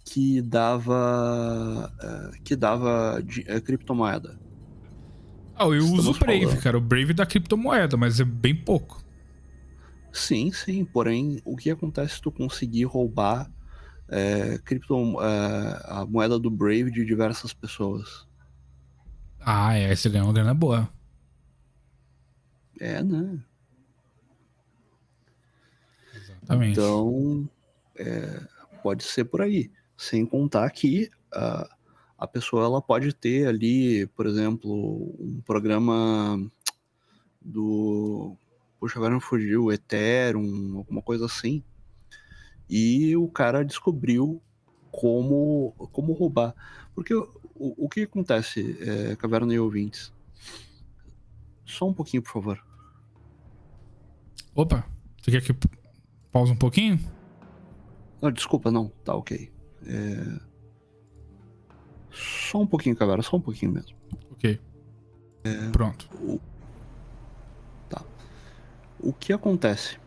que dava criptomoeda.
Eu uso o Brave, cara. O Brave dá criptomoeda, mas é bem pouco.
Sim. Porém, o que acontece se tu conseguir roubar a moeda do Brave de diversas pessoas?
Aí você ganha uma grana boa.
Né?
Exatamente.
Então, pode ser por aí. Sem contar que a pessoa ela pode ter ali, por exemplo, um programa do... Puxa, agora não fugiu, Ethereum, alguma coisa assim. E o cara descobriu como roubar. Porque o que acontece, Caverna e ouvintes? Só um pouquinho, por favor.
Opa, você quer que pausa um pouquinho?
Desculpa, não. Tá ok. Só um pouquinho, Caverna, só um pouquinho mesmo.
Ok. Pronto.
Tá. O que acontece?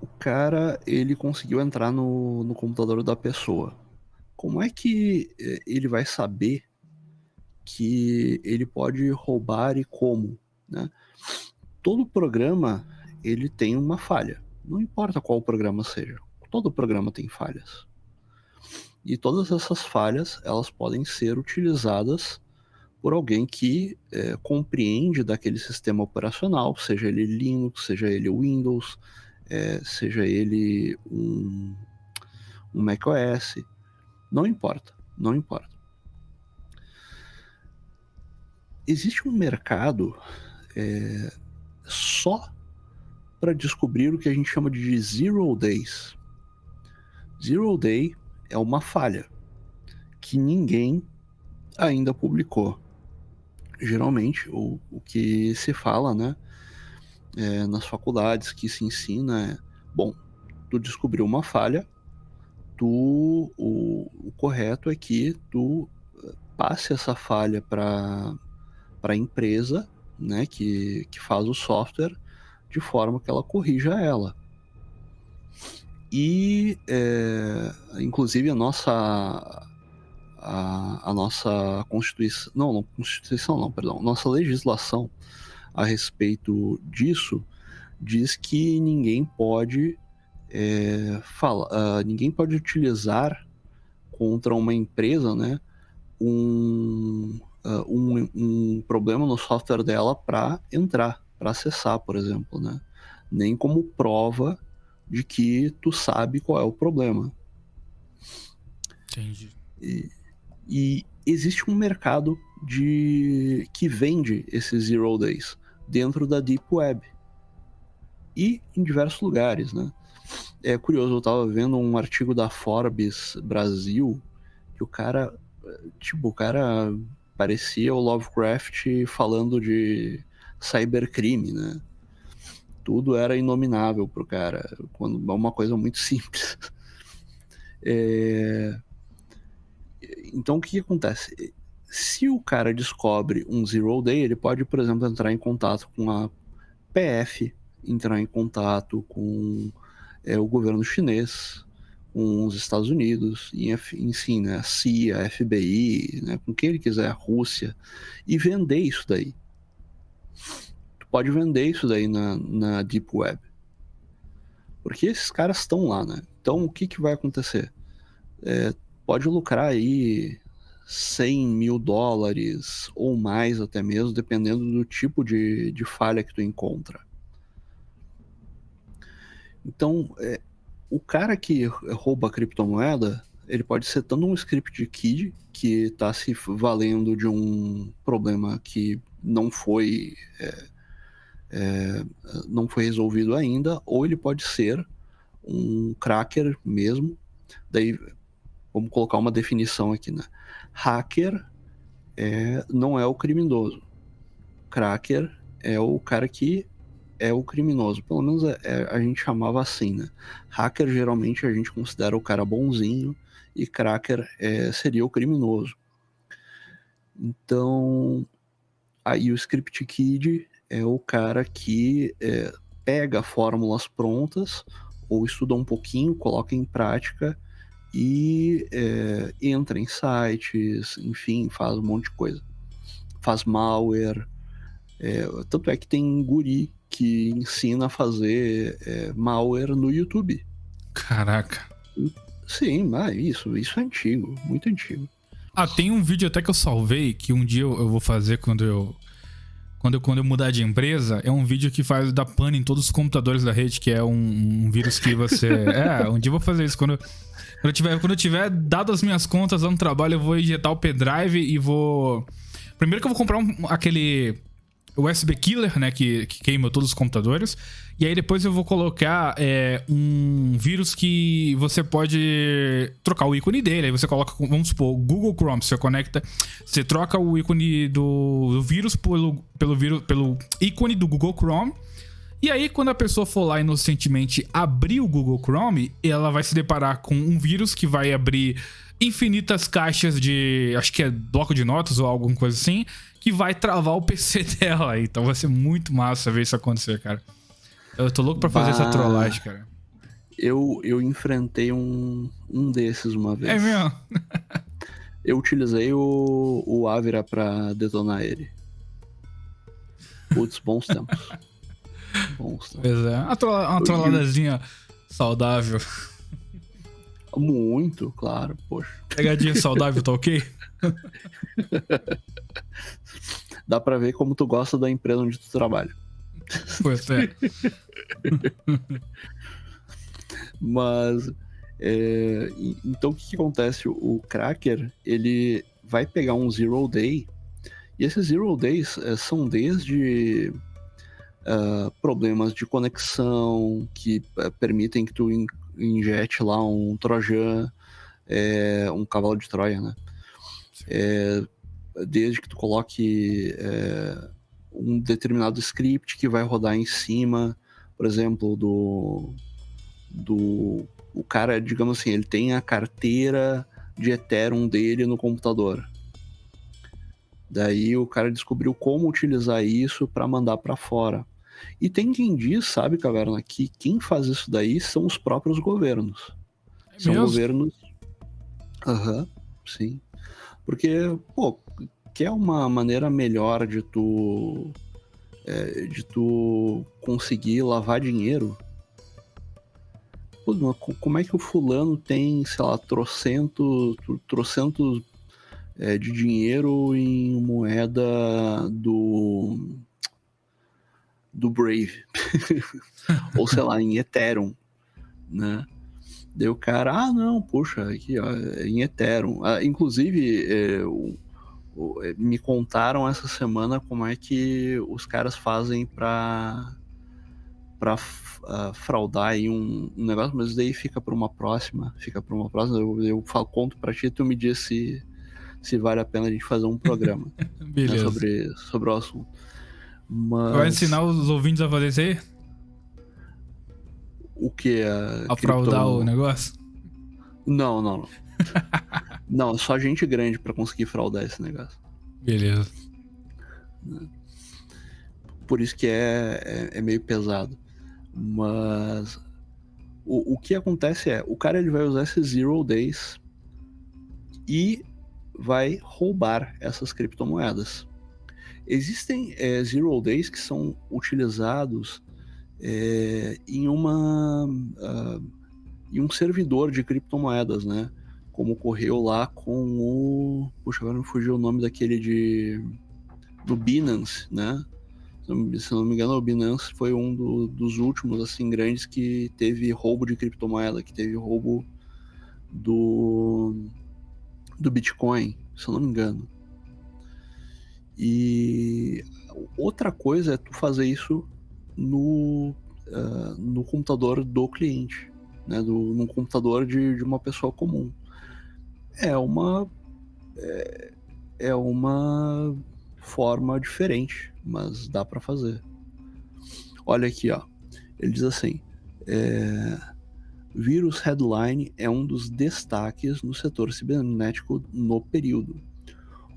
O cara, ele conseguiu entrar no computador da pessoa. Como é que ele vai saber que ele pode roubar e como, né? Todo programa, ele tem uma falha. Não importa qual programa seja. Todo programa tem falhas. E todas essas falhas, elas podem ser utilizadas por alguém que compreende daquele sistema operacional, seja ele Linux, seja ele Windows, seja ele um macOS. Não importa, não importa. Existe um mercado só para descobrir o que a gente chama de Zero Days. Zero Day é uma falha que ninguém ainda publicou. Geralmente, o que se fala, né, nas faculdades que se ensina bom, tu descobriu uma falha, o correto é que tu passe essa falha para a empresa, né, que faz o software, de forma que ela corrija ela. E, inclusive, a nossa Constituição, nossa legislação a respeito disso diz que ninguém pode ninguém pode utilizar contra uma empresa, né, um problema no software dela para acessar, por exemplo, né? Nem como prova de que tu sabe qual é o problema.
Entendi.
E existe um mercado que vende esses Zero Days dentro da Deep Web e em diversos lugares, né? É curioso, eu tava vendo um artigo da Forbes Brasil que o cara parecia o Lovecraft falando de cybercrime, né? Tudo era inominável pro cara, quando é uma coisa muito simples. Então, o que acontece? Se o cara descobre um Zero Day, ele pode, por exemplo, entrar em contato com a PF, entrar em contato com o governo chinês, com os Estados Unidos, enfim, né, a CIA, a FBI, né, com quem ele quiser, a Rússia, e vender isso daí. Tu pode vender isso daí na Deep Web. Porque esses caras estão lá, né? Então, o que vai acontecer? Pode lucrar aí $100 mil ou mais até mesmo, dependendo do tipo de falha que tu encontra. Então, o cara que rouba a criptomoeda, ele pode ser tanto um script kid que está se valendo de um problema que não foi resolvido ainda, ou ele pode ser um cracker mesmo. Daí, vamos colocar uma definição aqui, né? Hacker não é o criminoso. Cracker é o cara que é o criminoso. Pelo menos a gente chamava assim, né? Hacker, geralmente, a gente considera o cara bonzinho, e cracker seria o criminoso. Então, aí o script kid é o cara que pega fórmulas prontas, ou estuda um pouquinho, coloca em prática, e entra em sites, enfim, faz um monte de coisa. Faz malware. Tanto é que tem guri que ensina a fazer malware no YouTube.
Caraca.
Sim, mas isso é antigo, muito antigo.
Tem um vídeo até que eu salvei, que um dia eu vou fazer quando eu mudar de empresa. É um vídeo que faz dar pane em todos os computadores da rede, que é um vírus que você... um dia eu vou fazer isso. Quando eu tiver dado as minhas contas lá no trabalho, eu vou injetar o pendrive e vou... Primeiro que eu vou comprar aquele USB Killer, né, que queima todos os computadores. E aí depois eu vou colocar um vírus que você pode trocar o ícone dele. Aí você coloca, vamos supor, Google Chrome. Você troca o ícone do vírus pelo ícone do Google Chrome. E aí, quando a pessoa for lá inocentemente abrir o Google Chrome, ela vai se deparar com um vírus que vai abrir infinitas caixas de... acho que é bloco de notas ou alguma coisa assim, que vai travar o PC dela. Então vai ser muito massa ver isso acontecer, cara. Eu tô louco pra fazer essa trollagem, cara.
Eu enfrentei um desses uma vez.
É mesmo?
Eu utilizei o Avira pra detonar ele. Putz, bons tempos. Bons tempos.
Pois é. Uma trolladazinha saudável.
Muito, claro, poxa.
Pegadinha saudável, tá ok?
Dá pra ver como tu gosta da empresa onde tu trabalha.
Pois é.
Mas, então o que acontece? O Cracker, ele vai pegar um Zero Day, e esses Zero Days são desde problemas de conexão que permitem que tu injete lá um Trojan, um cavalo de Troia, né? Desde que tu coloque um determinado script que vai rodar em cima, por exemplo, o cara, digamos assim, ele tem a carteira de Ethereum dele no computador. Daí o cara descobriu como utilizar isso para mandar para fora. E tem quem diz, sabe, Caverna, que quem faz isso daí são os próprios governos. São
mesmo?
governos... sim. Porque, pô, quer uma maneira melhor de tu conseguir lavar dinheiro? Pô, como é que o fulano tem, sei lá, trocentos de dinheiro em moeda do Brave? Ou, sei lá, em Ethereum, né? Daí o cara, não, puxa, aqui, ó, em Ethereum. Inclusive, me contaram essa semana como é que os caras fazem pra fraudar aí um negócio, mas daí fica para uma próxima. Eu conto pra ti e tu me diz se vale a pena a gente fazer um programa
Beleza.
né, sobre o assunto. Mas
Vai ensinar os ouvintes a fazer isso aí?
o que é
A fraudar o negócio?
Não. Não, só gente grande pra conseguir fraudar esse negócio.
Beleza.
Por isso que é meio pesado. Mas o que acontece o cara ele vai usar esses Zero Days e vai roubar essas criptomoedas. Existem Zero Days que são utilizados em um servidor de criptomoedas, né? Como ocorreu lá com o... Puxa, agora me fugiu o nome daquele do Binance, né? Se não me engano, o Binance foi um dos últimos, assim, grandes que teve roubo de criptomoeda, que teve roubo do Bitcoin, se eu não me engano. E outra coisa é tu fazer isso no computador do cliente, né? No computador de uma pessoa comum. É uma forma diferente, mas dá para fazer. Olha aqui, ó. Ele diz assim: vírus headline é um dos destaques no setor cibernético no período.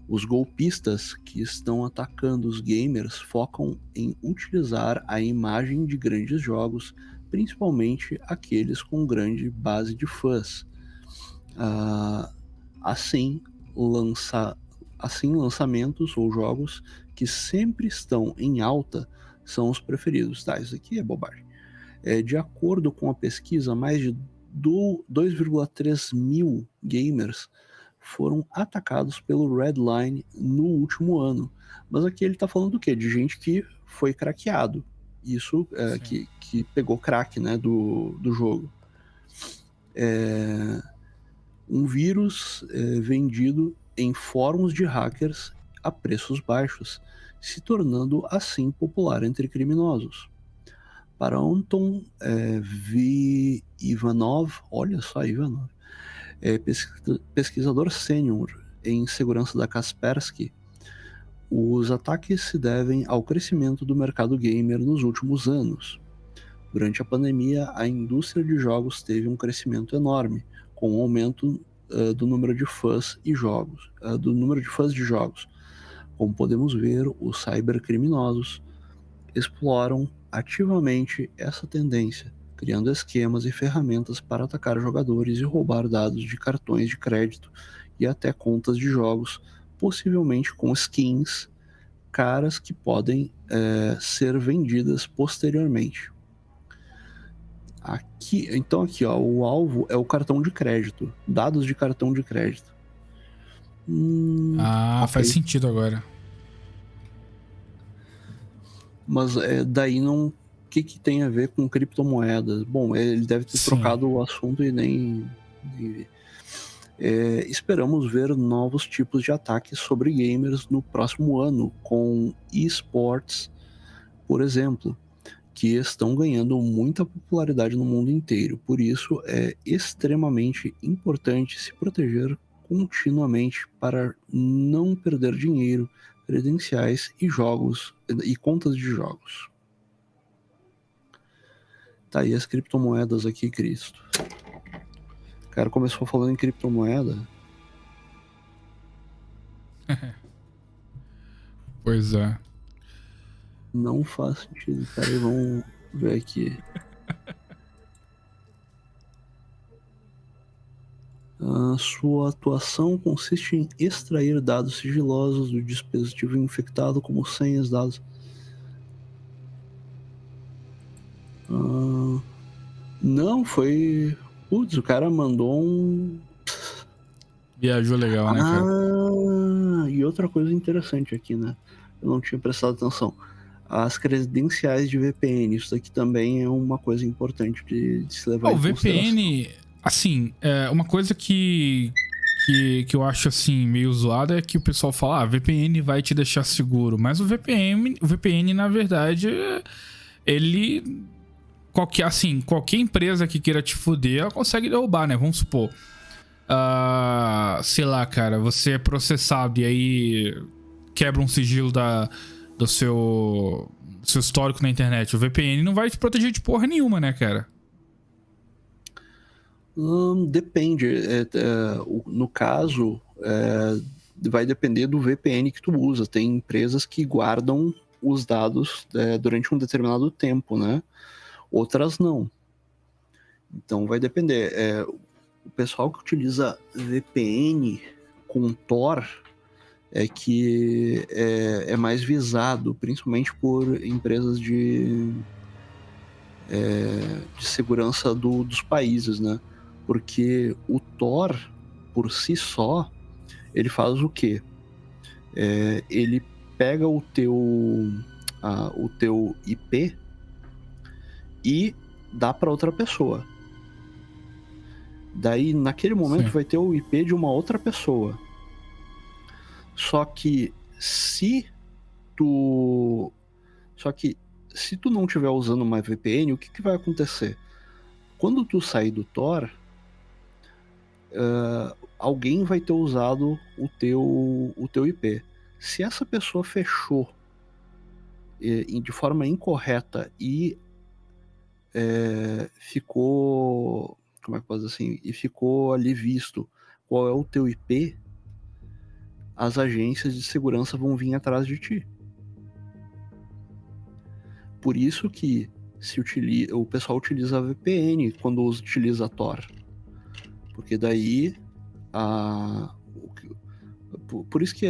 Os golpistas que estão atacando os gamers focam em utilizar a imagem de grandes jogos, principalmente aqueles com grande base de fãs. Assim, lançamentos ou jogos que sempre estão em alta são os preferidos. Tá, isso aqui é bobagem. De acordo com a pesquisa, mais de 2,3 mil gamers foram atacados pelo Redline no último ano. Mas aqui ele tá falando do quê? De gente que foi craqueado. Isso que pegou crack, né, do jogo. Um vírus vendido em fóruns de hackers a preços baixos, se tornando assim popular entre criminosos. Para Anton Ivanov, olha só, Ivanov, pesquisador sênior em segurança da Kaspersky, os ataques se devem ao crescimento do mercado gamer nos últimos anos. Durante a pandemia, a indústria de jogos teve um crescimento enorme, com o aumento do número de fãs de jogos. Como podemos ver, os cybercriminosos exploram ativamente essa tendência, criando esquemas e ferramentas para atacar jogadores e roubar dados de cartões de crédito e até contas de jogos, possivelmente com skins caras que podem ser vendidas posteriormente. Então aqui, ó, o alvo é o cartão de crédito, dados de cartão de crédito. Okay.
Faz sentido agora.
Mas daí não... O que tem a ver com criptomoedas? Bom, ele deve ter trocado o assunto e nem vi. Esperamos ver novos tipos de ataques sobre gamers no próximo ano, com esports, por exemplo, que estão ganhando muita popularidade no mundo inteiro. Por isso, é extremamente importante se proteger continuamente para não perder dinheiro, credenciais e jogos e contas de jogos. Tá aí as criptomoedas aqui, Cristo. O cara começou falando em criptomoeda.
Pois é.
Não faz sentido. Peraí, vamos ver aqui. A sua atuação consiste em extrair dados sigilosos do dispositivo infectado, como senhas, dados... Não, foi... Putz, o cara mandou um...
Viajou legal, né, cara?
E outra coisa interessante aqui, né? Eu não tinha prestado atenção. As credenciais de VPN, isso aqui também é uma coisa importante de se levar em consideração. O
VPN, assim, uma coisa que eu acho, assim, meio zoada é que o pessoal fala, VPN vai te deixar seguro. Mas o VPN, na verdade, ele... Qualquer empresa que queira te fuder, ela consegue derrubar, né? Vamos supor. Sei lá, cara, você é processado e aí quebra um sigilo do seu histórico na internet. O VPN não vai te proteger de porra nenhuma, né, cara?
Depende. No caso, vai depender do VPN que tu usa. Tem empresas que guardam os dados durante um determinado tempo, né? Outras não. Então vai depender. O pessoal que utiliza VPN com Tor que é mais visado, principalmente por empresas de segurança dos países, né? Porque o Tor, por si só, ele faz o quê? Ele pega o teu IP e dá para outra pessoa. Daí, naquele momento, vai ter o IP de uma outra pessoa. Só que se tu não estiver usando uma VPN, o que vai acontecer? Quando tu sair do Tor, alguém vai ter usado o teu IP. Se essa pessoa fechou de forma incorreta e ficou... Como é que pode dizer assim? E ficou ali visto qual é o teu IP, as agências de segurança vão vir atrás de ti. Por isso que o pessoal utiliza a VPN quando utiliza a Tor. Porque daí... Por isso que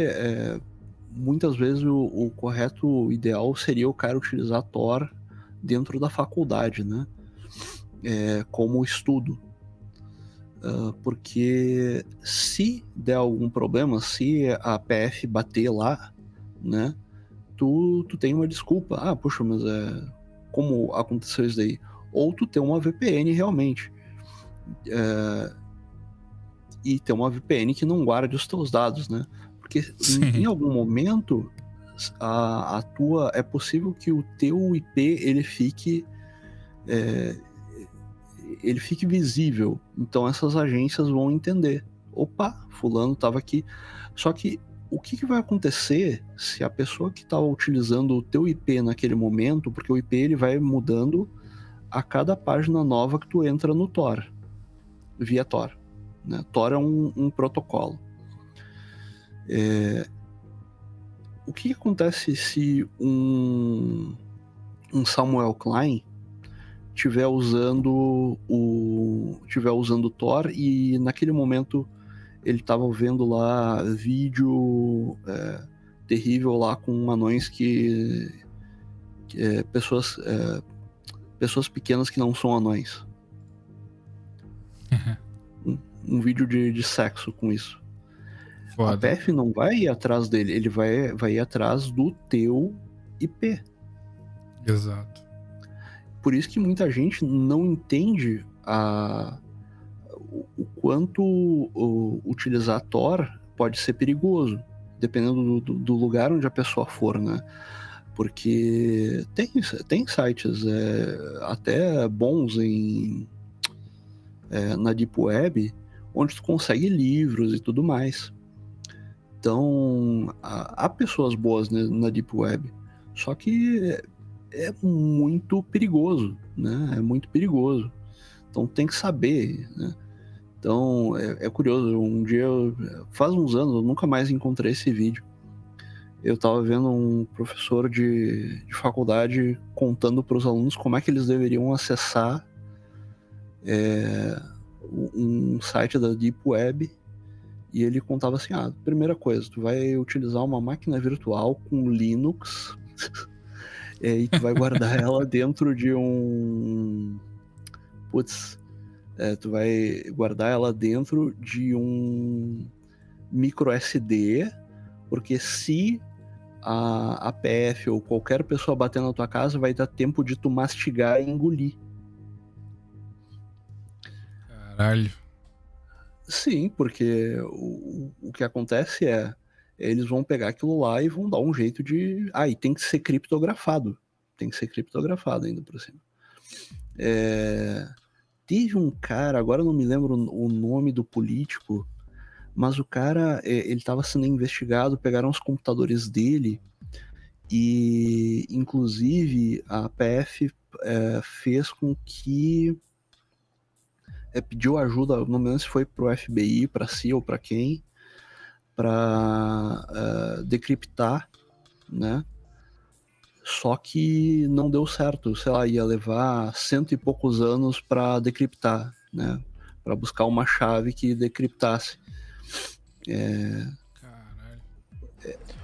muitas vezes o correto, o ideal seria o cara utilizar a Tor dentro da faculdade, né? Como estudo. Porque se der algum problema, se a PF bater lá, né, tu tem uma desculpa. Puxa, mas como aconteceu isso daí? Ou tu tem uma VPN realmente. E tem uma VPN que não guarde os teus dados, né? Porque em algum momento é possível que o teu IP ele fique visível. Então essas agências vão entender. Opa, fulano estava aqui. Só que o que vai acontecer se a pessoa que estava utilizando o teu IP naquele momento, porque o IP ele vai mudando a cada página nova que tu entra no Tor, via Tor, né? Tor é um protocolo. O que acontece se um Samuel Klein estiver usando o Tor e naquele momento ele tava vendo lá vídeo terrível lá com anões pessoas pequenas que não são anões. Um vídeo de sexo com isso.
Foda.
A PF não vai ir atrás dele, ele vai ir atrás do teu IP.
Exato.
Por isso que muita gente não entende o quanto utilizar Tor pode ser perigoso, dependendo do lugar onde a pessoa for, né? Porque tem sites até bons na Deep Web, onde tu consegue livros e tudo mais. Então, há pessoas boas na Deep Web, só que é muito perigoso, né? É muito perigoso. Então tem que saber, né? Então é curioso. Um dia, faz uns anos, eu nunca mais encontrei esse vídeo. Eu tava vendo um professor de faculdade contando para os alunos como é que eles deveriam acessar um site da Deep Web. E ele contava assim, primeira coisa, tu vai utilizar uma máquina virtual com Linux e tu vai guardar ela dentro de um... tu vai guardar ela dentro de um micro SD, porque se a PF ou qualquer pessoa bater na tua casa, vai dar tempo de tu mastigar e engolir.
Caralho.
Sim, porque o que acontece eles vão pegar aquilo lá e vão dar um jeito de... e tem que ser criptografado. Tem que ser criptografado ainda por cima. Teve um cara, agora eu não me lembro o nome do político, mas o cara, ele estava sendo investigado, pegaram os computadores dele e, inclusive, a PF fez com que... pediu ajuda, não me lembro se foi pro FBI, pra CIA ou pra quem, pra decriptar, né? Só que não deu certo, sei lá, ia levar 100 e poucos anos pra decriptar, né? Pra buscar uma chave que decriptasse.
Caralho.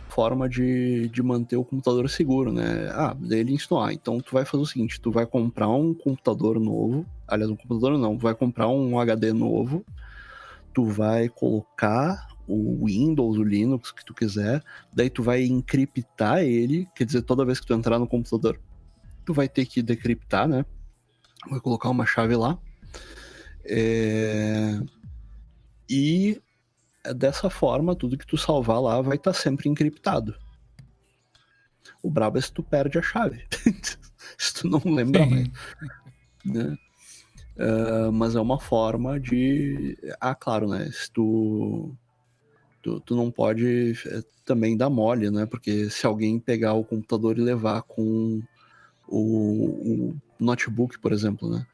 Forma de manter o computador seguro, né? Daí ele ensinou, então tu vai fazer o seguinte, tu vai comprar um computador novo, aliás, um computador não, tu vai comprar um HD novo, tu vai colocar o Windows, o Linux que tu quiser, daí tu vai encriptar ele, quer dizer, toda vez que tu entrar no computador, tu vai ter que decriptar, né? Vai colocar uma chave lá. E dessa forma, tudo que tu salvar lá vai estar sempre encriptado. O brabo é se tu perde a chave. Se tu não lembra mais. Né? Mas é uma forma de... claro, né? Se tu não pode também dar mole, né? Porque se alguém pegar o computador e levar com o notebook, por exemplo, né?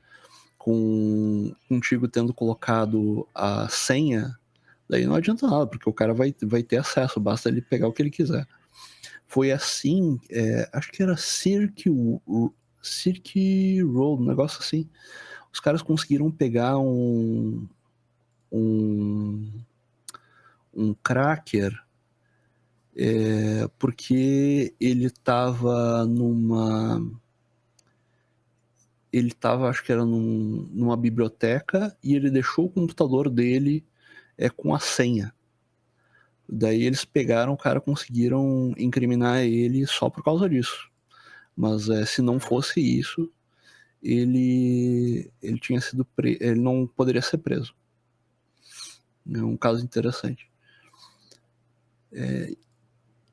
Contigo tendo colocado a senha, daí não adianta nada, porque o cara vai ter acesso, basta ele pegar o que ele quiser. Foi assim, acho que era Cirque Road, um negócio assim. Os caras conseguiram pegar um cracker porque ele tava acho que era numa biblioteca e ele deixou o computador dele com a senha. Daí eles pegaram o cara, conseguiram incriminar ele só por causa disso. Mas se não fosse isso, ele tinha sido ele não poderia ser preso. É um caso interessante.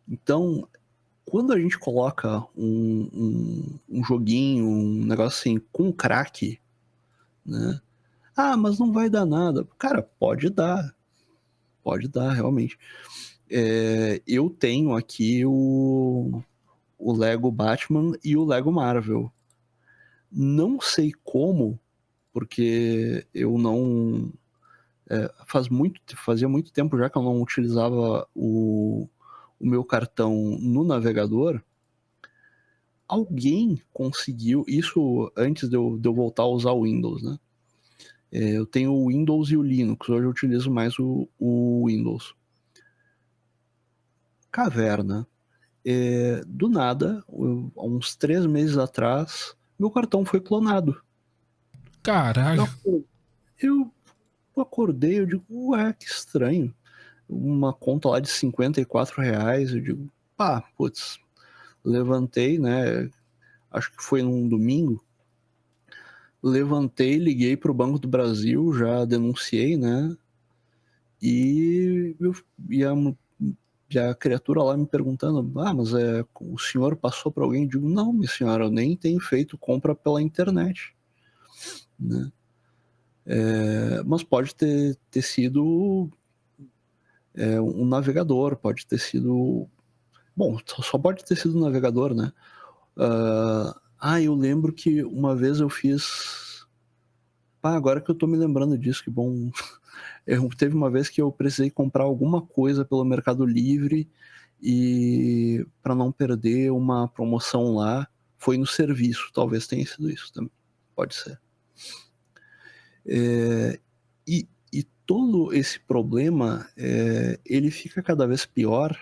Então, quando a gente coloca um joguinho, um negócio assim, com crack, né? Mas não vai dar nada. Cara, pode dar. Pode dar, realmente. Eu tenho aqui o Lego Batman e o Lego Marvel. Não sei como, porque eu não... fazia muito tempo já que eu não utilizava o meu cartão no navegador. Alguém conseguiu, isso antes de eu voltar a usar o Windows, né? Eu tenho o Windows e o Linux, hoje eu utilizo mais o Windows. Caverna. Do nada, há uns 3 meses atrás, meu cartão foi clonado.
Caralho.
Eu acordei, eu digo, ué, que estranho. Uma conta lá de R$54, eu digo, putz, levantei, né, acho que foi num domingo, levantei, liguei pro Banco do Brasil, já denunciei, né, e a criatura lá me perguntando, mas o senhor passou para alguém? Eu digo, não, minha senhora, eu nem tenho feito compra pela internet, né. Mas pode ter sido um navegador, pode ter sido... Bom, só pode ter sido um navegador, né? Eu lembro que uma vez eu fiz... agora que eu tô me lembrando disso, que bom... Teve uma vez que eu precisei comprar alguma coisa pelo Mercado Livre e para não perder uma promoção lá, foi no serviço, talvez tenha sido isso também, pode ser. E todo esse problema, ele fica cada vez pior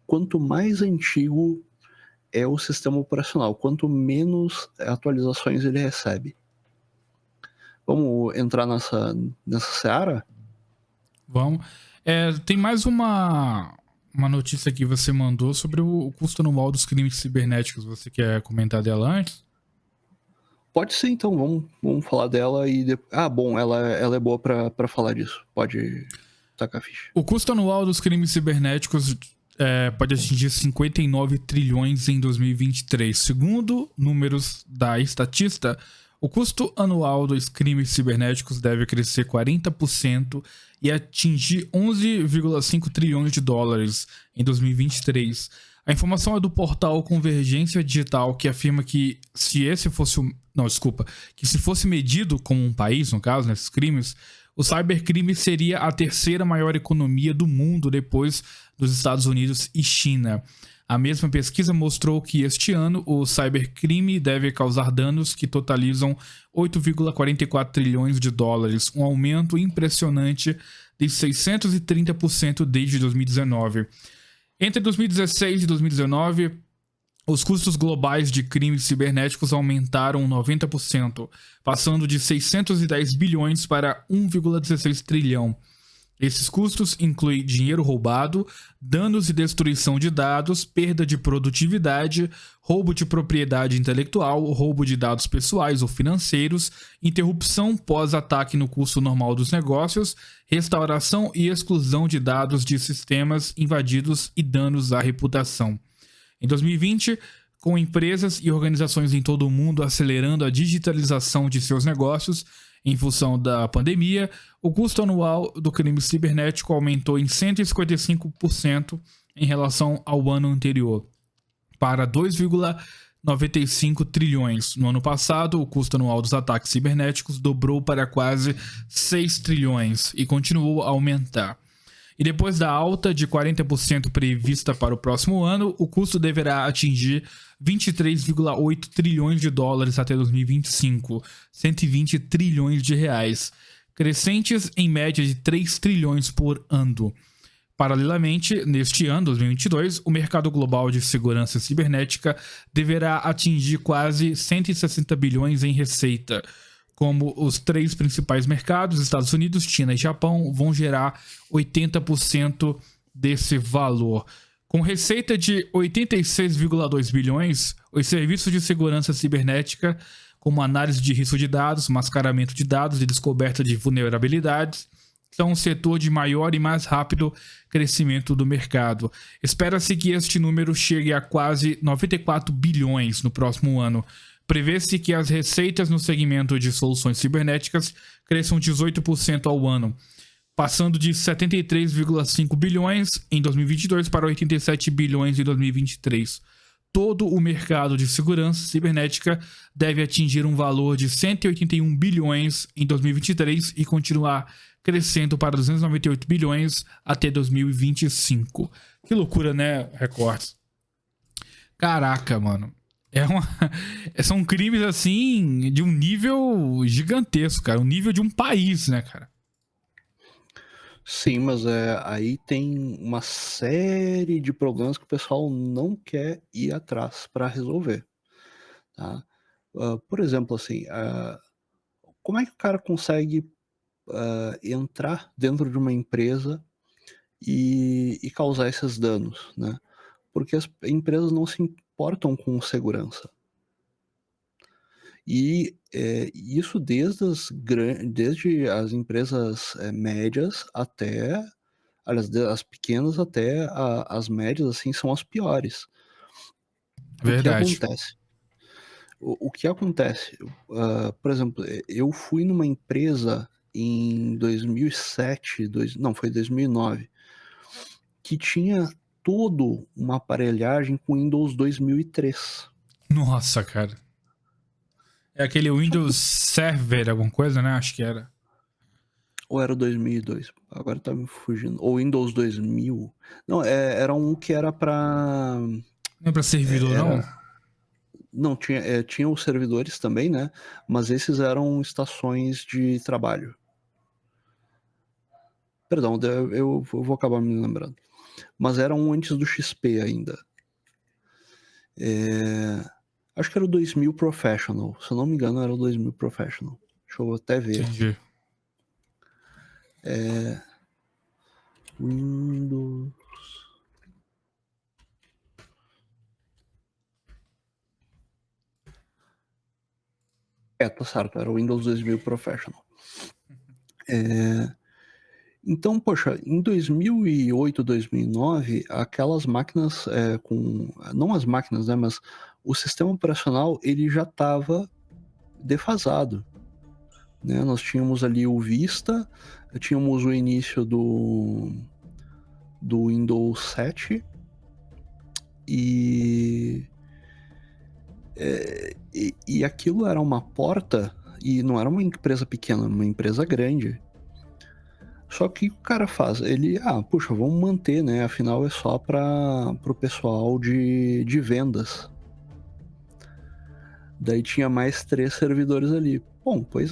quanto mais antigo é o sistema operacional, quanto menos atualizações ele recebe. Vamos entrar nessa seara?
Vamos. Tem mais uma notícia que você mandou sobre o custo anual dos crimes cibernéticos. Você quer comentar dela antes?
Pode ser, então. Vamos falar dela e... bom, ela é boa pra falar disso. Pode tacar a ficha.
O custo anual dos crimes cibernéticos pode atingir 59 trilhões em 2023. Segundo números da Statista, o custo anual dos crimes cibernéticos deve crescer 40% e atingir 11,5 trilhões de dólares em 2023. A informação é do portal Convergência Digital, que afirma que se fosse medido como um país, no caso, nesses crimes, o cybercrime seria a terceira maior economia do mundo depois dos Estados Unidos e China. A mesma pesquisa mostrou que este ano o cybercrime deve causar danos que totalizam 8,44 trilhões de dólares, um aumento impressionante de 630% desde 2019. Entre 2016 e 2019, os custos globais de crimes cibernéticos aumentaram 90%, passando de 610 bilhões para 1,16 trilhão. Esses custos incluem dinheiro roubado, danos e destruição de dados, perda de produtividade, roubo de propriedade intelectual, roubo de dados pessoais ou financeiros, interrupção pós-ataque no curso normal dos negócios, restauração e exclusão de dados de sistemas invadidos e danos à reputação. Em 2020, com empresas e organizações em todo o mundo acelerando a digitalização de seus negócios, em função da pandemia, o custo anual do crime cibernético aumentou em 155% em relação ao ano anterior, para 2,95 trilhões. No ano passado, o custo anual dos ataques cibernéticos dobrou para quase 6 trilhões e continuou a aumentar. E depois da alta de 40% prevista para o próximo ano, o custo deverá atingir 23,8 trilhões de dólares até 2025, 120 trilhões de reais, crescentes em média de 3 trilhões por ano. Paralelamente, neste ano, 2022, o mercado global de segurança cibernética deverá atingir quase 160 bilhões em receita. Como os 3 principais mercados, Estados Unidos, China e Japão, vão gerar 80% desse valor. Com receita de 86,2 bilhões, os serviços de segurança cibernética, como análise de risco de dados, mascaramento de dados e descoberta de vulnerabilidades, são o setor de maior e mais rápido crescimento do mercado. Espera-se que este número chegue a quase 94 bilhões no próximo ano. Prevê-se que as receitas no segmento de soluções cibernéticas cresçam 18% ao ano, passando de 73,5 bilhões em 2022 para 87 bilhões em 2023. Todo o mercado de segurança cibernética deve atingir um valor de 181 bilhões em 2023 e continuar crescendo para 298 bilhões até 2025. Que loucura, né, Records? Caraca, mano. É uma... São crimes, assim, de um nível gigantesco, cara. Um nível de um país, né, cara?
Sim, mas aí tem uma série de problemas que o pessoal não quer ir atrás para resolver, tá? Por exemplo, assim, como é que o cara consegue entrar dentro de uma empresa e causar esses danos, né? Porque as empresas não se importam com segurança. E isso desde as empresas médias até, aliás, as pequenas até as médias, assim, são as piores. O que
Verdade.
acontece? O que acontece? Por exemplo, eu fui numa empresa em 2007, não, foi 2009, que tinha todo uma aparelhagem com Windows 2003.
Nossa, cara. É aquele
Só que,
Windows Server, alguma coisa, né? Acho que era.
ou era 2002? Agora tá me fugindo. Ou Windows 2000? Não, era um que era pra...
Não é pra servidor, não?
Era... Não, tinha os servidores também, né? Mas esses eram estações de trabalho. Perdão, eu vou acabar me lembrando. Mas era um antes do XP ainda. Acho que era o 2000 Professional. Se eu não me engano, era o 2000 Professional. Deixa eu até ver aqui.
Entendi.
Windows... tá certo, era o Windows 2000 Professional. Então, poxa, em 2008, 2009, aquelas máquinas não as máquinas, né, mas o sistema operacional, ele já estava defasado, né? Nós tínhamos ali o Vista, tínhamos o início do Windows 7 e aquilo era uma porta, e não era uma empresa pequena, era uma empresa grande. Só que o cara faz, puxa, vamos manter, né? Afinal é só para o pessoal de vendas. Daí tinha mais 3 servidores ali. Bom, pois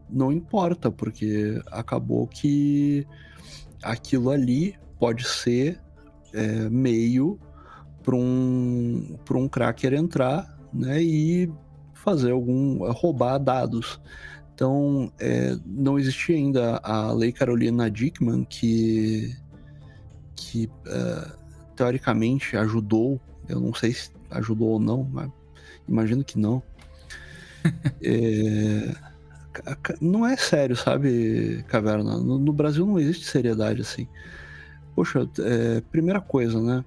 não importa, porque acabou que aquilo ali pode ser meio para um cracker entrar, né? E fazer roubar dados. Então, não existia ainda a Lei Carolina Dickmann, que teoricamente ajudou, eu não sei se ajudou ou não, mas imagino que não. Não é sério, sabe, Caverna? No Brasil não existe seriedade assim. Poxa, primeira coisa, né?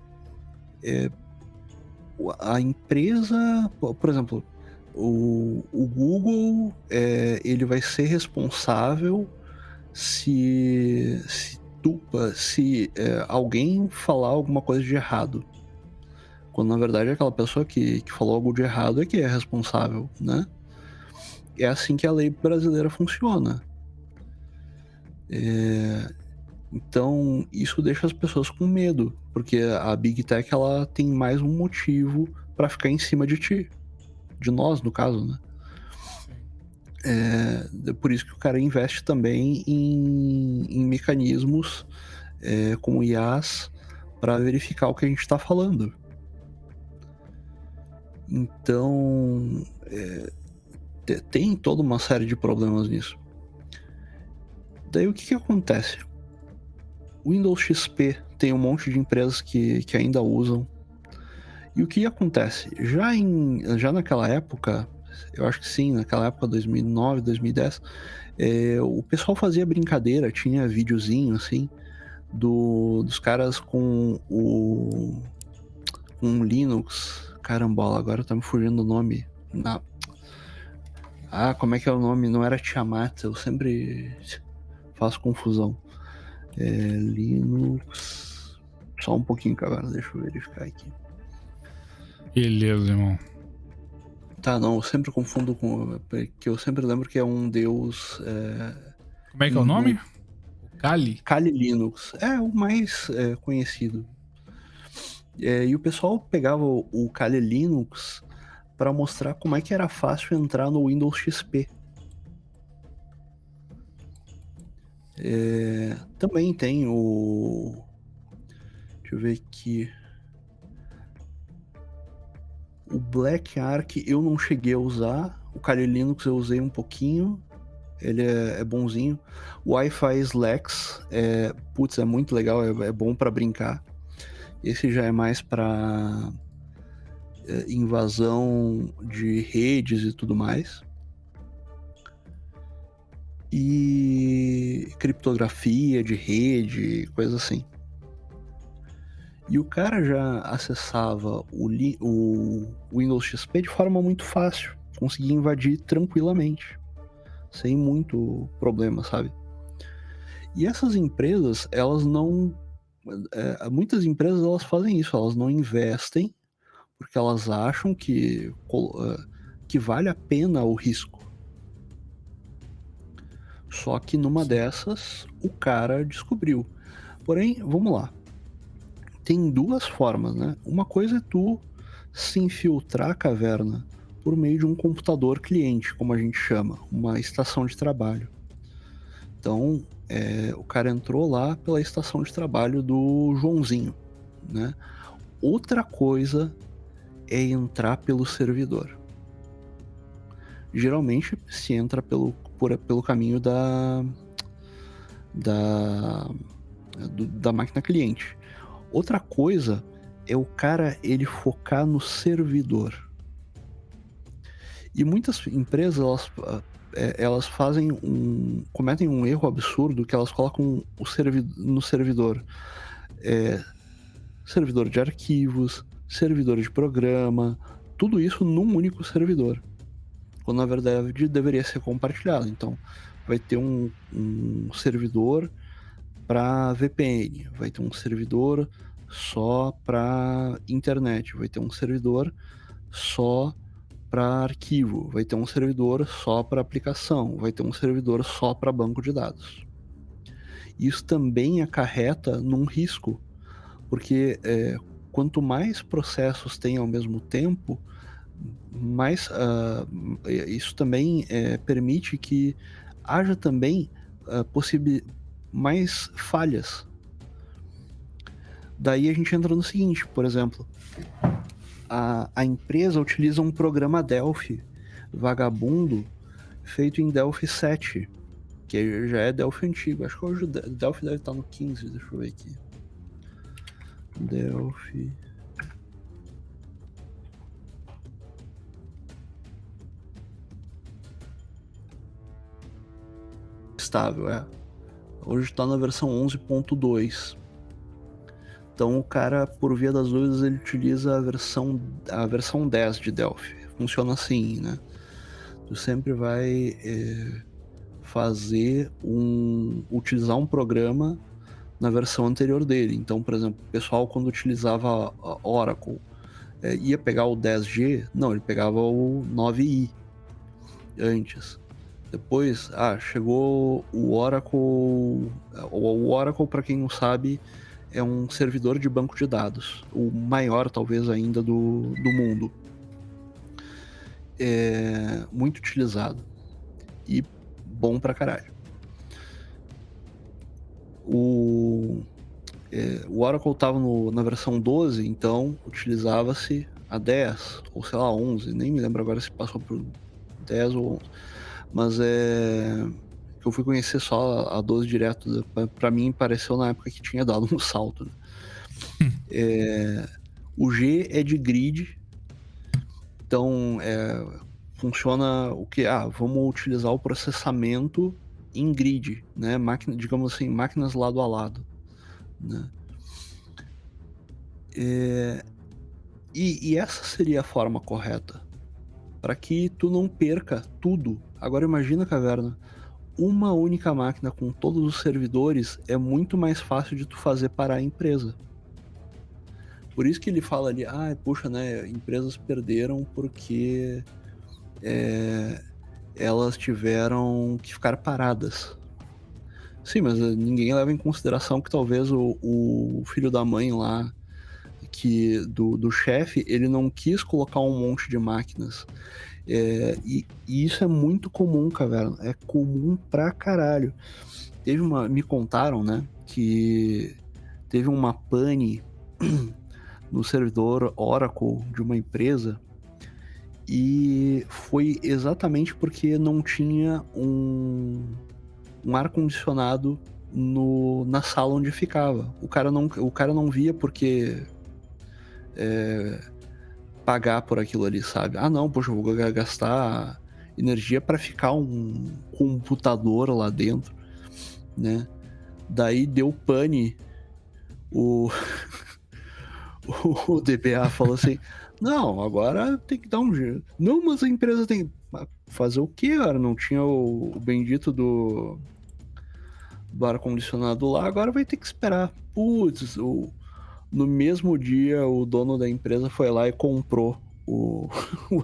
A empresa, por exemplo, o Google, ele vai ser responsável se alguém falar alguma coisa de errado. Quando na verdade aquela pessoa que falou algo de errado é que é responsável, né? É assim que a lei brasileira funciona. Então isso deixa as pessoas com medo, porque a Big Tech, ela tem mais um motivo para ficar em cima de ti. De nós, no caso, né? Por isso que o cara investe também em mecanismos como IAs para verificar o que a gente está falando. Então, tem toda uma série de problemas nisso. Daí o que acontece? O Windows XP tem um monte de empresas que ainda usam. E o que acontece? Já naquela época, eu acho que sim, naquela época, 2009, 2010, o pessoal fazia brincadeira, tinha videozinho, assim, dos caras com um Linux. Carambola, agora tá me fugindo o nome. Como é que é o nome? Não era Tiamat, eu sempre faço confusão. Linux... Só um pouquinho, agora, deixa eu verificar aqui.
Beleza, irmão.
Tá, não, eu sempre confundo com... que eu sempre lembro que é um deus...
Como é que é o nome? Kali?
Kali Linux. É o mais conhecido. E o pessoal pegava o Kali Linux para mostrar como é que era fácil entrar no Windows XP. Também tem o... Deixa eu ver aqui. O Black Ark eu não cheguei a usar. O Kali Linux eu usei um pouquinho. Ele é bonzinho. O Wi-Fi Slacks é muito legal, é bom para brincar. Esse já é mais para invasão de redes e tudo mais. E criptografia de rede, coisa assim. E o cara já acessava o Windows XP de forma muito fácil. Conseguia invadir tranquilamente, sem muito problema, sabe? E essas empresas, elas não... muitas empresas, elas fazem isso, elas não investem porque elas acham que vale a pena o risco. Só que numa dessas, o cara descobriu. Porém, vamos lá. Tem duas formas, né? Uma coisa é tu se infiltrar a caverna por meio de um computador cliente, como a gente chama, uma estação de trabalho. Então, o cara entrou lá pela estação de trabalho do Joãozinho, né? Outra coisa é entrar pelo servidor. Geralmente se entra pelo caminho da máquina cliente. Outra coisa é o cara ele focar no servidor. E muitas empresas elas cometem um erro absurdo que elas colocam no servidor servidor de arquivos, servidor de programa, tudo isso num único servidor, quando na verdade deveria ser compartilhado. Então vai ter um servidor para VPN, vai ter um servidor só para internet, vai ter um servidor só para arquivo, vai ter um servidor só para aplicação, vai ter um servidor só para banco de dados. Isso também acarreta num risco, porque quanto mais processos tem ao mesmo tempo, mais isso também permite que haja também mais falhas. Daí a gente entra no seguinte, por exemplo, a empresa utiliza um programa Delphi vagabundo feito em Delphi 7, que já é Delphi antigo. Acho que hoje o Delphi deve estar no 15, deixa eu ver aqui. Delphi. Estável, Hoje está na versão 11.2. Então o cara, por via das dúvidas, ele utiliza a versão 10 de Delphi. Funciona assim, né? Tu sempre vai utilizar um programa na versão anterior dele. Então, por exemplo, o pessoal quando utilizava a Oracle ia pegar o 10G, não, ele pegava o 9i antes. Depois, chegou o Oracle. O Oracle, para quem não sabe, é um servidor de banco de dados, o maior talvez ainda do mundo. É muito utilizado e bom pra caralho. O Oracle estava na versão 12, então utilizava-se a 10 ou sei lá 11, nem me lembro agora se passou por 10 ou 11, mas eu fui conhecer só a 12 direto. Pra mim pareceu na época que tinha dado um salto, né? O G é de grid, então funciona o que? Vamos utilizar o processamento em grid, né? Digamos assim, máquinas lado a lado, né? E essa seria a forma correta para que tu não perca tudo. Agora imagina, caverna, uma única máquina com todos os servidores é muito mais fácil de tu fazer parar a empresa. Por isso que ele fala ali, puxa, né, empresas perderam porque elas tiveram que ficar paradas. Sim, mas ninguém leva em consideração que talvez o filho da mãe lá, do chefe, ele não quis colocar um monte de máquinas. E isso é muito comum, caverna. É comum pra caralho. Me contaram, né, que teve uma pane no servidor Oracle de uma empresa, e foi exatamente porque não tinha um ar-condicionado na sala onde ficava. O cara não via porque pagar por aquilo ali, sabe? Ah, não, poxa, eu vou gastar energia para ficar um computador lá dentro, né? Daí deu pane, o o DBA falou assim, não, agora tem que dar um jeito. Não, mas a empresa tem... Fazer o quê, cara? Não tinha o bendito do ar-condicionado lá, agora vai ter que esperar. Putz, no mesmo dia o dono da empresa foi lá e comprou o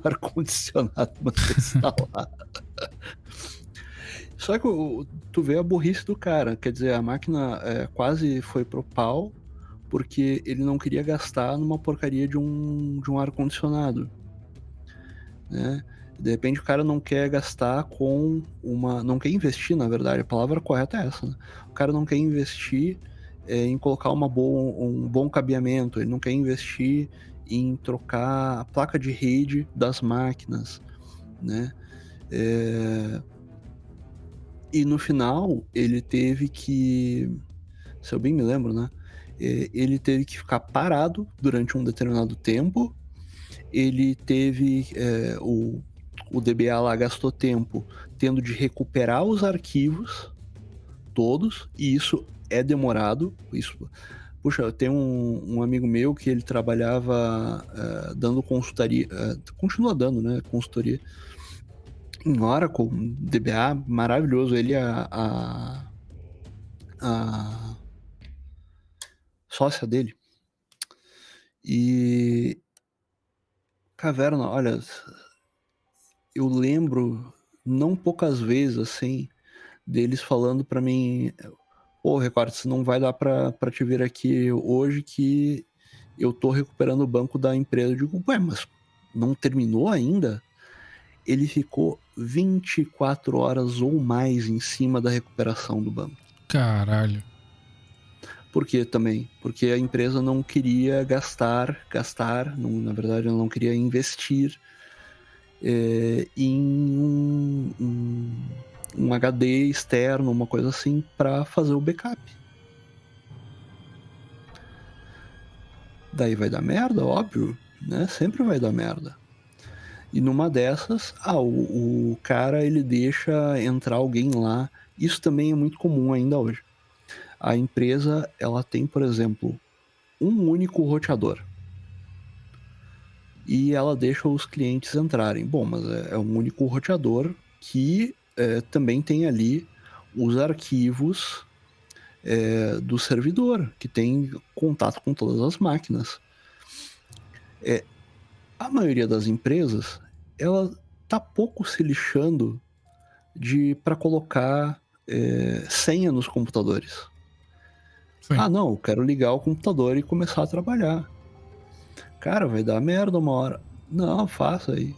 ar-condicionado pra instalar. Só que tu vê a burrice do cara, quer dizer, a máquina quase foi pro pau, porque ele não queria gastar numa porcaria de um ar-condicionado, né? De repente o cara não quer gastar não quer investir, na verdade, a palavra correta é essa, né? O cara não quer investir em colocar um bom cabeamento, ele não quer investir em trocar a placa de rede das máquinas, né? E no final, ele teve que, se eu bem me lembro, né? Ele teve que ficar parado durante um determinado tempo. Ele teve... o DBA lá gastou tempo tendo de recuperar os arquivos todos, e isso é demorado. Puxa, tem um amigo meu que ele trabalhava dando consultoria, continua dando, né, consultoria em Oracle, DBA maravilhoso. Ele a sócia dele. E caverna, olha, eu lembro não poucas vezes assim deles falando pra mim, pô, Ricardo, você não vai dar pra te vir aqui hoje que eu tô recuperando o banco da empresa. Eu digo, ué, mas não terminou ainda? Ele ficou 24 horas ou mais em cima da recuperação do banco.
Caralho.
Por quê também? Porque a empresa não queria gastar, na verdade ela não queria investir em um HD externo, uma coisa assim, para fazer o backup. Daí vai dar merda, óbvio, né? Sempre vai dar merda. E numa dessas, o cara, ele deixa entrar alguém lá. Isso também é muito comum ainda hoje. A empresa, ela tem, por exemplo, um único roteador. E ela deixa os clientes entrarem. Bom, mas é um único roteador que também tem ali os arquivos do servidor, que tem contato com todas as máquinas. A maioria das empresas, ela tá pouco se lixando para colocar senha nos computadores.
Sim.
Ah, não, eu quero ligar o computador e começar a trabalhar. Cara, vai dar merda uma hora. Não, faça aí.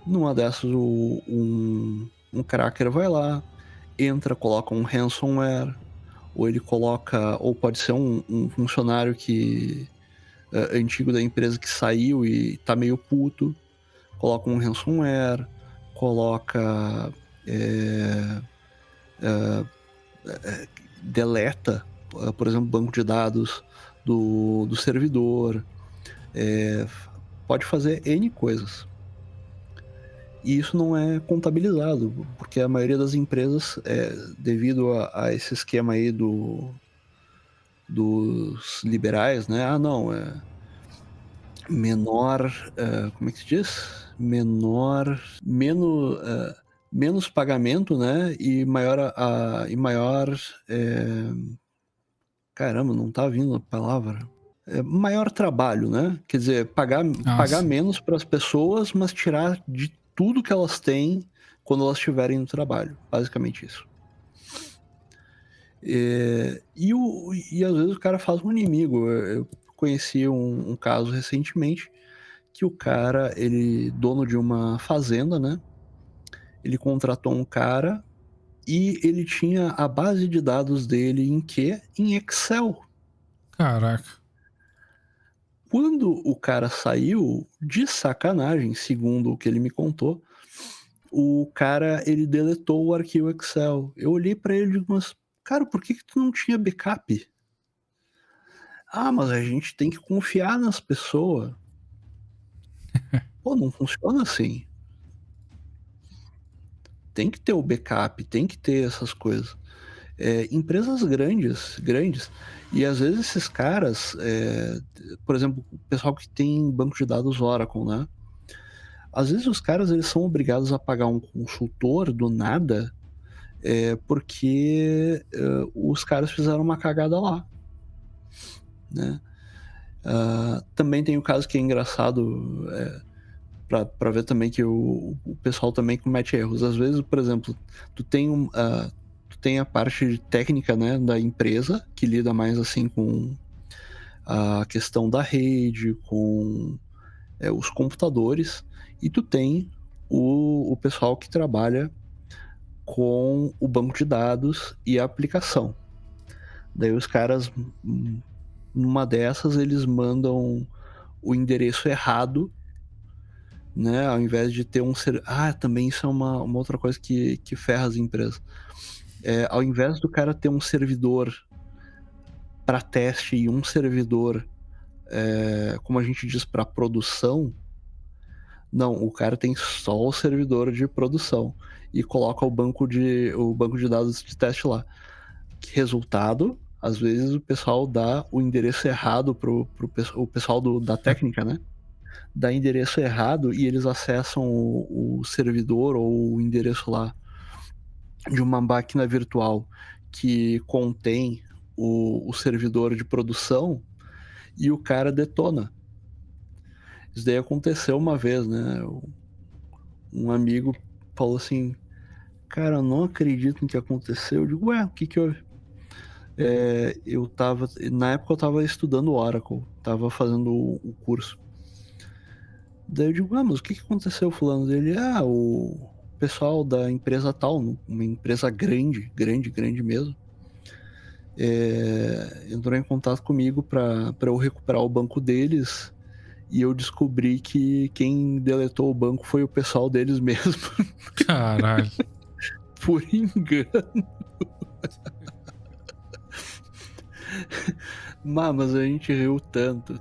Numa dessas, um cracker vai lá, entra, coloca um ransomware, ou pode ser um funcionário antigo da empresa que saiu e tá meio puto, coloca um ransomware, coloca deleta, por exemplo, banco de dados do servidor, pode fazer N coisas. E isso não é contabilizado, porque a maioria das empresas, devido a esse esquema aí dos liberais, né? Ah, não, menor... como é que se diz? Menos pagamento, né? E maior... caramba, não tá vindo a palavra. Maior trabalho, né? Quer dizer, pagar menos para as pessoas, mas tirar de tudo que elas têm quando elas estiverem no trabalho. Basicamente isso. E às vezes o cara faz um inimigo. Eu conheci um caso recentemente que o cara, ele, dono de uma fazenda, né? Ele contratou um cara e ele tinha a base de dados dele em quê? Em Excel.
Caraca.
Quando o cara saiu, de sacanagem, segundo o que ele me contou, o cara, ele deletou o arquivo Excel. Eu olhei pra ele e digo, mas, cara, por que tu não tinha backup? Ah, mas a gente tem que confiar nas pessoas. Pô, não funciona assim. Tem que ter o backup, tem que ter essas coisas. Empresas grandes, e às vezes esses caras, por exemplo, o pessoal que tem banco de dados Oracle, né? Às vezes os caras, eles são obrigados a pagar um consultor do nada, porque os caras fizeram uma cagada lá, né? Também tem o caso que é engraçado, para ver também que o pessoal também comete erros. Às vezes, por exemplo, tu tem a parte técnica, né, da empresa, que lida mais assim com a questão da rede, com os computadores, e tu tem o pessoal que trabalha com o banco de dados e a aplicação. Daí os caras, numa dessas, eles mandam o endereço errado, né? Ao invés de ter também isso é uma outra coisa que ferra as empresas. Ao invés do cara ter um servidor para teste e um servidor, como a gente diz, para produção, não, o cara tem só o servidor de produção e coloca o banco de dados de teste lá. Resultado, às vezes o pessoal dá o endereço errado o pessoal da técnica, né? Dá endereço errado e eles acessam o servidor ou o endereço lá de uma máquina virtual que contém o servidor de produção e o cara detona. Isso daí aconteceu uma vez, né? Um amigo falou assim, cara, eu não acredito no que aconteceu. Eu digo, o que houve? Na época eu tava estudando Oracle, tava fazendo o curso. Daí eu digo, mas o que aconteceu, fulano? Dele, o pessoal da empresa tal, uma empresa grande mesmo, entrou em contato comigo para eu recuperar o banco deles, e eu descobri que quem deletou o banco foi o pessoal deles mesmo.
Caralho.
Por engano. Mas a gente riu tanto.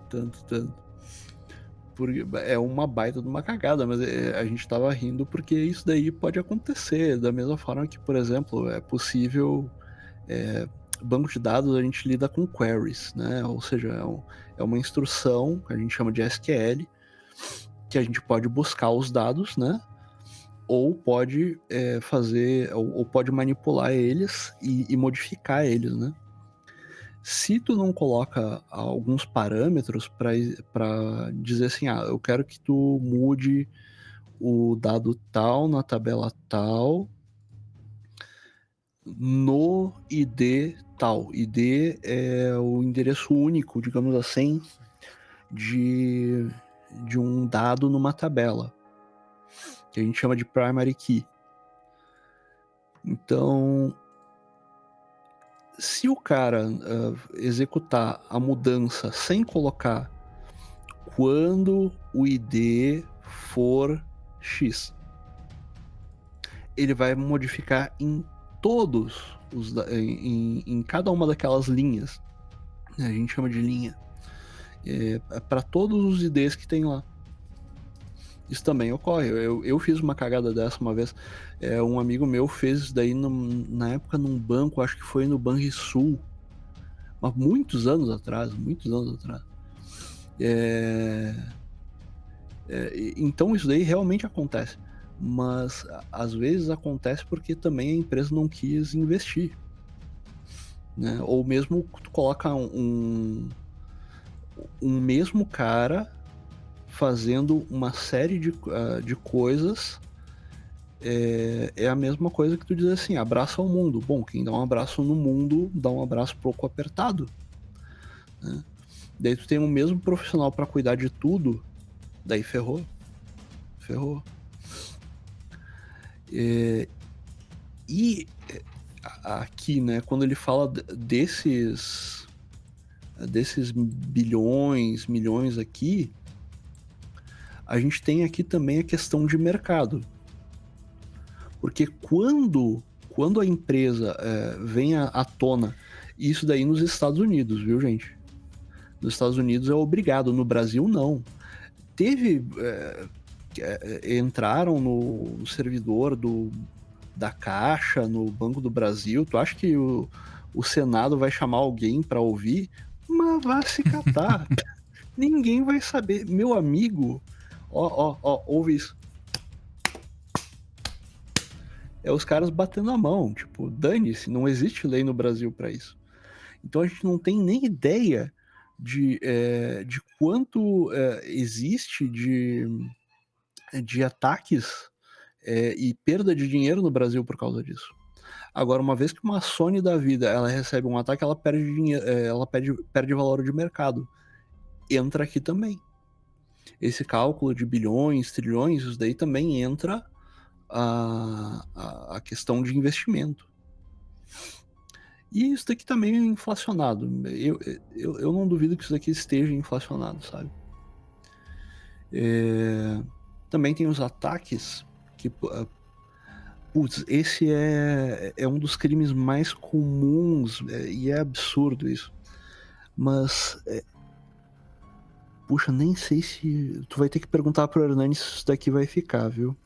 Porque é uma baita de uma cagada, mas a gente tava rindo porque isso daí pode acontecer. Da mesma forma que, por exemplo, é possível... banco de dados a gente lida com queries, né? Ou seja, é uma instrução que a gente chama de SQL, que a gente pode buscar os dados, né? Ou pode ou pode manipular eles e modificar eles, né? Se tu não coloca alguns parâmetros para dizer assim, eu quero que tu mude o dado tal na tabela tal no ID tal. ID é o endereço único, digamos assim, de um dado numa tabela, que a gente chama de primary key. Então, se o cara executar a mudança sem colocar quando o ID for X, ele vai modificar em todos em cada uma daquelas linhas. A gente chama de linha. Para todos os IDs que tem lá. Isso também ocorre. Eu fiz uma cagada dessa uma vez. Um amigo meu fez isso daí na época num banco, acho que foi no Banrisul, mas muitos anos atrás. Então isso daí realmente acontece, mas às vezes acontece porque também a empresa não quis investir, né? Ou mesmo tu coloca um mesmo cara fazendo uma série de coisas. É a mesma coisa que tu diz assim, abraça o mundo. Bom, quem dá um abraço no mundo, dá um abraço pouco apertado, né? Daí tu tem o mesmo profissional para cuidar de tudo, daí ferrou. E aqui, né, quando ele fala desses bilhões, milhões aqui, a gente tem aqui também a questão de mercado. Porque quando a empresa vem à tona, isso daí nos Estados Unidos, viu, gente? Nos Estados Unidos é obrigado, no Brasil não. Entraram no servidor da Caixa, no Banco do Brasil. Tu acha que o Senado vai chamar alguém para ouvir? Mas vai se catar. Ninguém vai saber. Meu amigo, ouve isso. É os caras batendo a mão, tipo, dane-se, não existe lei no Brasil para isso. Então a gente não tem nem ideia de quanto existe de ataques e perda de dinheiro no Brasil por causa disso. Agora, uma vez que uma Sony da vida ela recebe um ataque, ela perde dinheiro, ela perde valor de mercado. Entra aqui também. Esse cálculo de bilhões, trilhões, isso daí também entra a questão de investimento. E isso daqui tá meio inflacionado. Eu não duvido que isso daqui esteja inflacionado, sabe? Também tem os ataques que... Putz, esse é um dos crimes mais comuns e é absurdo isso. Mas... puxa, nem sei se... Tu vai ter que perguntar pro Hernani se isso daqui vai ficar, viu?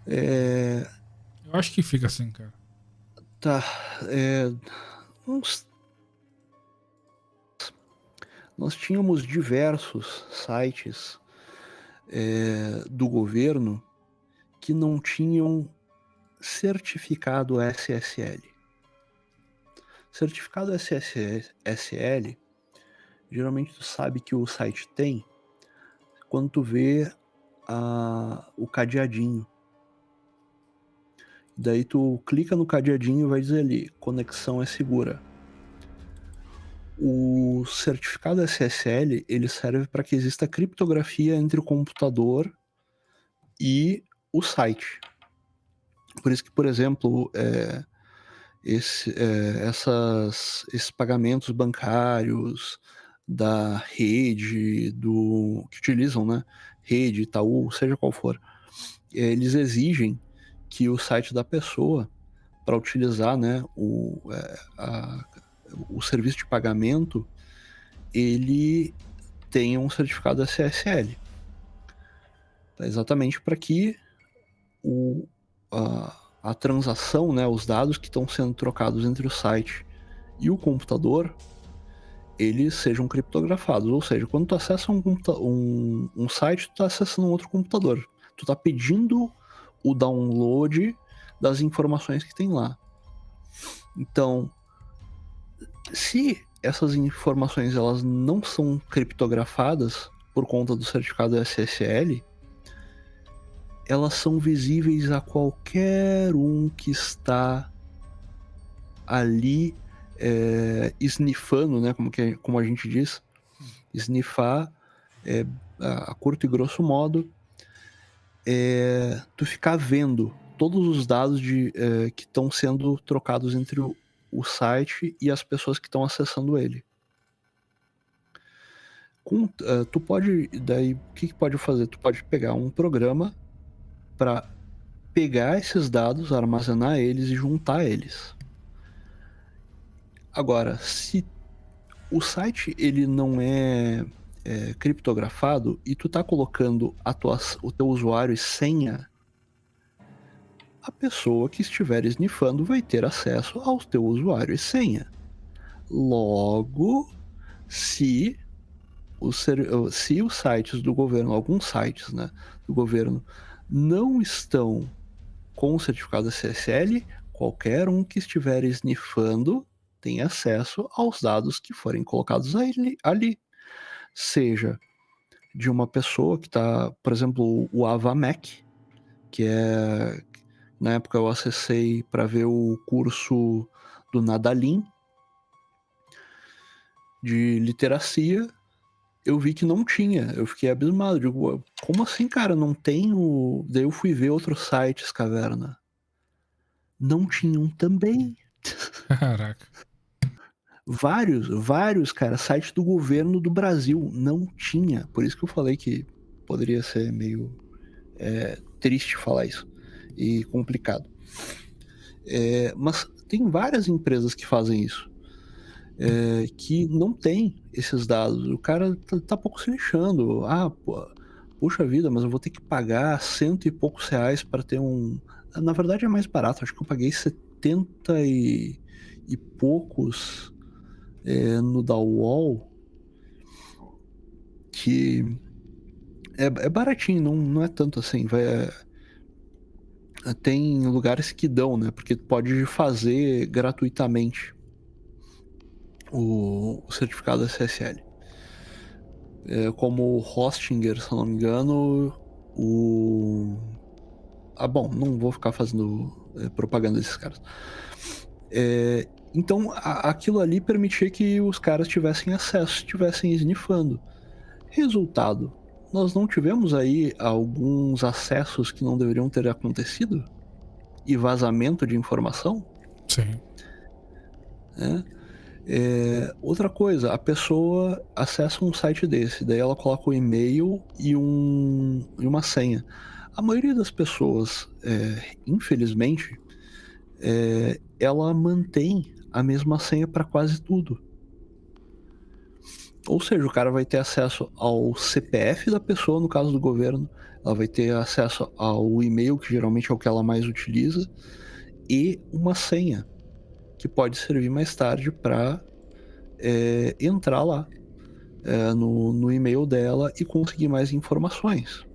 Eu acho que fica assim, cara.
Tá. Nós tínhamos diversos sites do governo que não tinham certificado SSL. Certificado SSL, geralmente tu sabe que o site tem quando tu vê o cadeadinho. Daí tu clica no cadeadinho e vai dizer ali, conexão é segura. O certificado SSL, ele serve para que exista criptografia entre o computador e o site. Por isso que, por exemplo, esses pagamentos bancários da rede, que utilizam, né, rede, Itaú, seja qual for, eles exigem que o site da pessoa, para utilizar, né, o serviço de pagamento, ele tenha um certificado SSL. Exatamente para que a transação, né, os dados que estão sendo trocados entre o site e o computador, eles sejam criptografados. Ou seja, quando tu acessa um site, tu está acessando um outro computador. Tu está pedindo o download das informações que tem lá. Então, se essas informações elas não são criptografadas por conta do certificado SSL, elas são visíveis a qualquer um que está ali sniffando, né, como a gente diz. Sniffar, a curto e grosso modo, tu ficar vendo todos os dados que estão sendo trocados entre o site e as pessoas que estão acessando ele. Tu pode, daí, o que pode fazer? Tu pode pegar um programa para pegar esses dados, armazenar eles e juntar eles. Agora, se o site ele não é criptografado e tu tá colocando o teu usuário e senha, a pessoa que estiver sniffando vai ter acesso ao teu usuário e senha. Logo, se os sites do governo, alguns sites, né, do governo, não estão com o certificado SSL, qualquer um que estiver sniffando tem acesso aos dados que forem colocados ali. Seja de uma pessoa que está, por exemplo, o AvaMac, que na época eu acessei para ver o curso do Nadalin, de literacia, eu vi que não tinha. Eu fiquei abismado. Digo, como assim, cara? Não tem o... Daí eu fui ver outros sites, Caverna. Não tinham também.
Caraca.
Vários, cara. Site do governo do Brasil não tinha. Por isso que eu falei que poderia ser meio triste falar isso. E complicado. Mas tem várias empresas que fazem isso. Que não tem esses dados. O cara tá pouco se lixando. Puxa vida, mas eu vou ter que pagar R$100 e poucos para ter um... Na verdade é mais barato. Acho que eu paguei 70 e poucos no da UOL, que é baratinho, não é tanto assim. Tem lugares que dão, né? Porque pode fazer gratuitamente o certificado SSL. Como o Hostinger, se eu não me engano, bom, não vou ficar fazendo propaganda desses caras. Então, aquilo ali permitia que os caras tivessem acesso, estivessem snifando. Resultado, nós não tivemos aí alguns acessos que não deveriam ter acontecido? E vazamento de informação?
Sim.
Outra coisa, a pessoa acessa um site desse, daí ela coloca o e-mail e uma senha. A maioria das pessoas, infelizmente, ela mantém a mesma senha para quase tudo. Ou seja, o cara vai ter acesso ao CPF da pessoa, no caso do governo, ela vai ter acesso ao e-mail, que geralmente é o que ela mais utiliza, e uma senha, que pode servir mais tarde para entrar lá no e-mail dela e conseguir mais informações.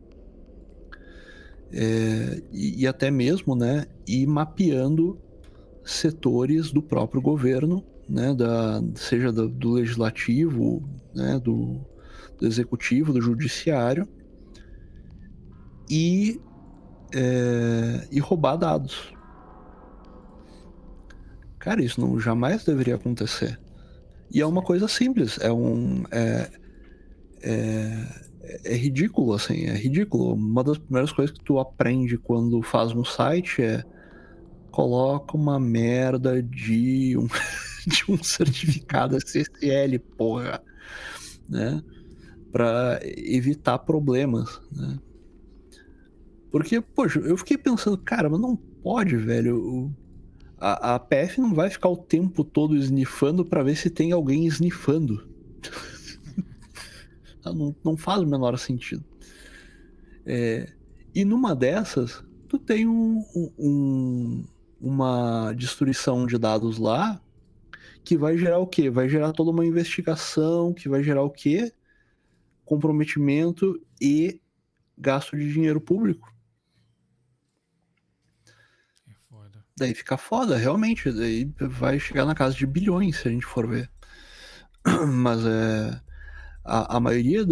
E até mesmo, né, ir mapeando setores do próprio governo, né, seja do legislativo, né, do executivo, do judiciário, e roubar dados. Cara, isso jamais deveria acontecer. E é uma coisa simples, é ridículo, assim, é ridículo. Uma das primeiras coisas que tu aprende quando faz um site coloca uma merda de um certificado SSL, porra, né? Pra evitar problemas, né? Porque, poxa, eu fiquei pensando, cara, mas não pode, velho. A PF não vai ficar o tempo todo snifando pra ver se tem alguém snifando. Não faz o menor sentido. E numa dessas, tu tem uma destruição de dados lá que vai gerar o quê? Vai gerar toda uma investigação, que vai gerar o quê? Comprometimento e gasto de dinheiro público.
É foda.
Daí fica foda, realmente. Daí vai chegar na casa de bilhões, se a gente for ver. Mas a maioria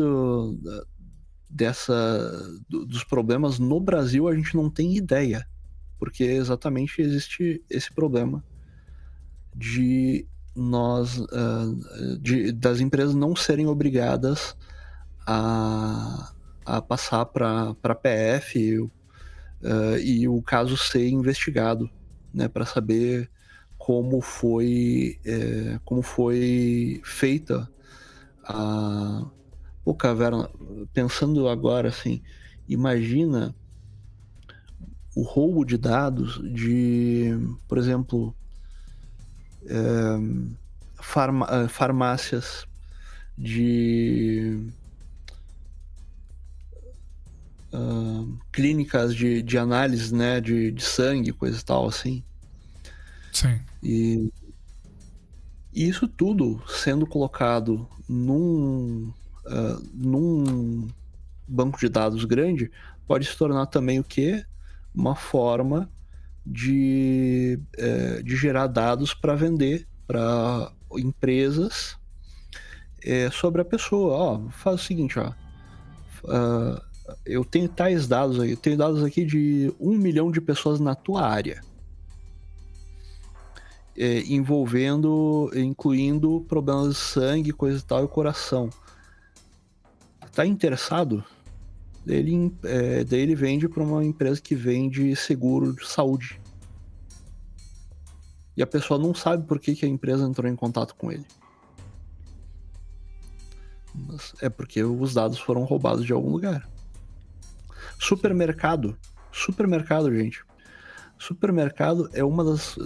dos problemas no Brasil a gente não tem ideia. Porque exatamente existe esse problema de das empresas não serem obrigadas a passar para PF e o caso ser investigado, né, para saber como foi feita Pô, Caverna, pensando agora assim, imagina o roubo de dados de, por exemplo, farmácias, de clínicas de análise, né, de sangue, coisa e tal, assim.
Sim.
E isso tudo sendo colocado num banco de dados grande pode se tornar também o quê? Uma forma de gerar dados para vender para empresas sobre a pessoa. Ó, faz o seguinte, ó. Eu tenho tais dados aí, eu tenho dados aqui de 1 milhão de pessoas na tua área. incluindo problemas de sangue, coisa e tal, e coração. Tá interessado? Daí ele vende para uma empresa que vende seguro de saúde. E a pessoa não sabe por que a empresa entrou em contato com ele. Mas é porque os dados foram roubados de algum lugar. Supermercado, gente. Supermercado é uma das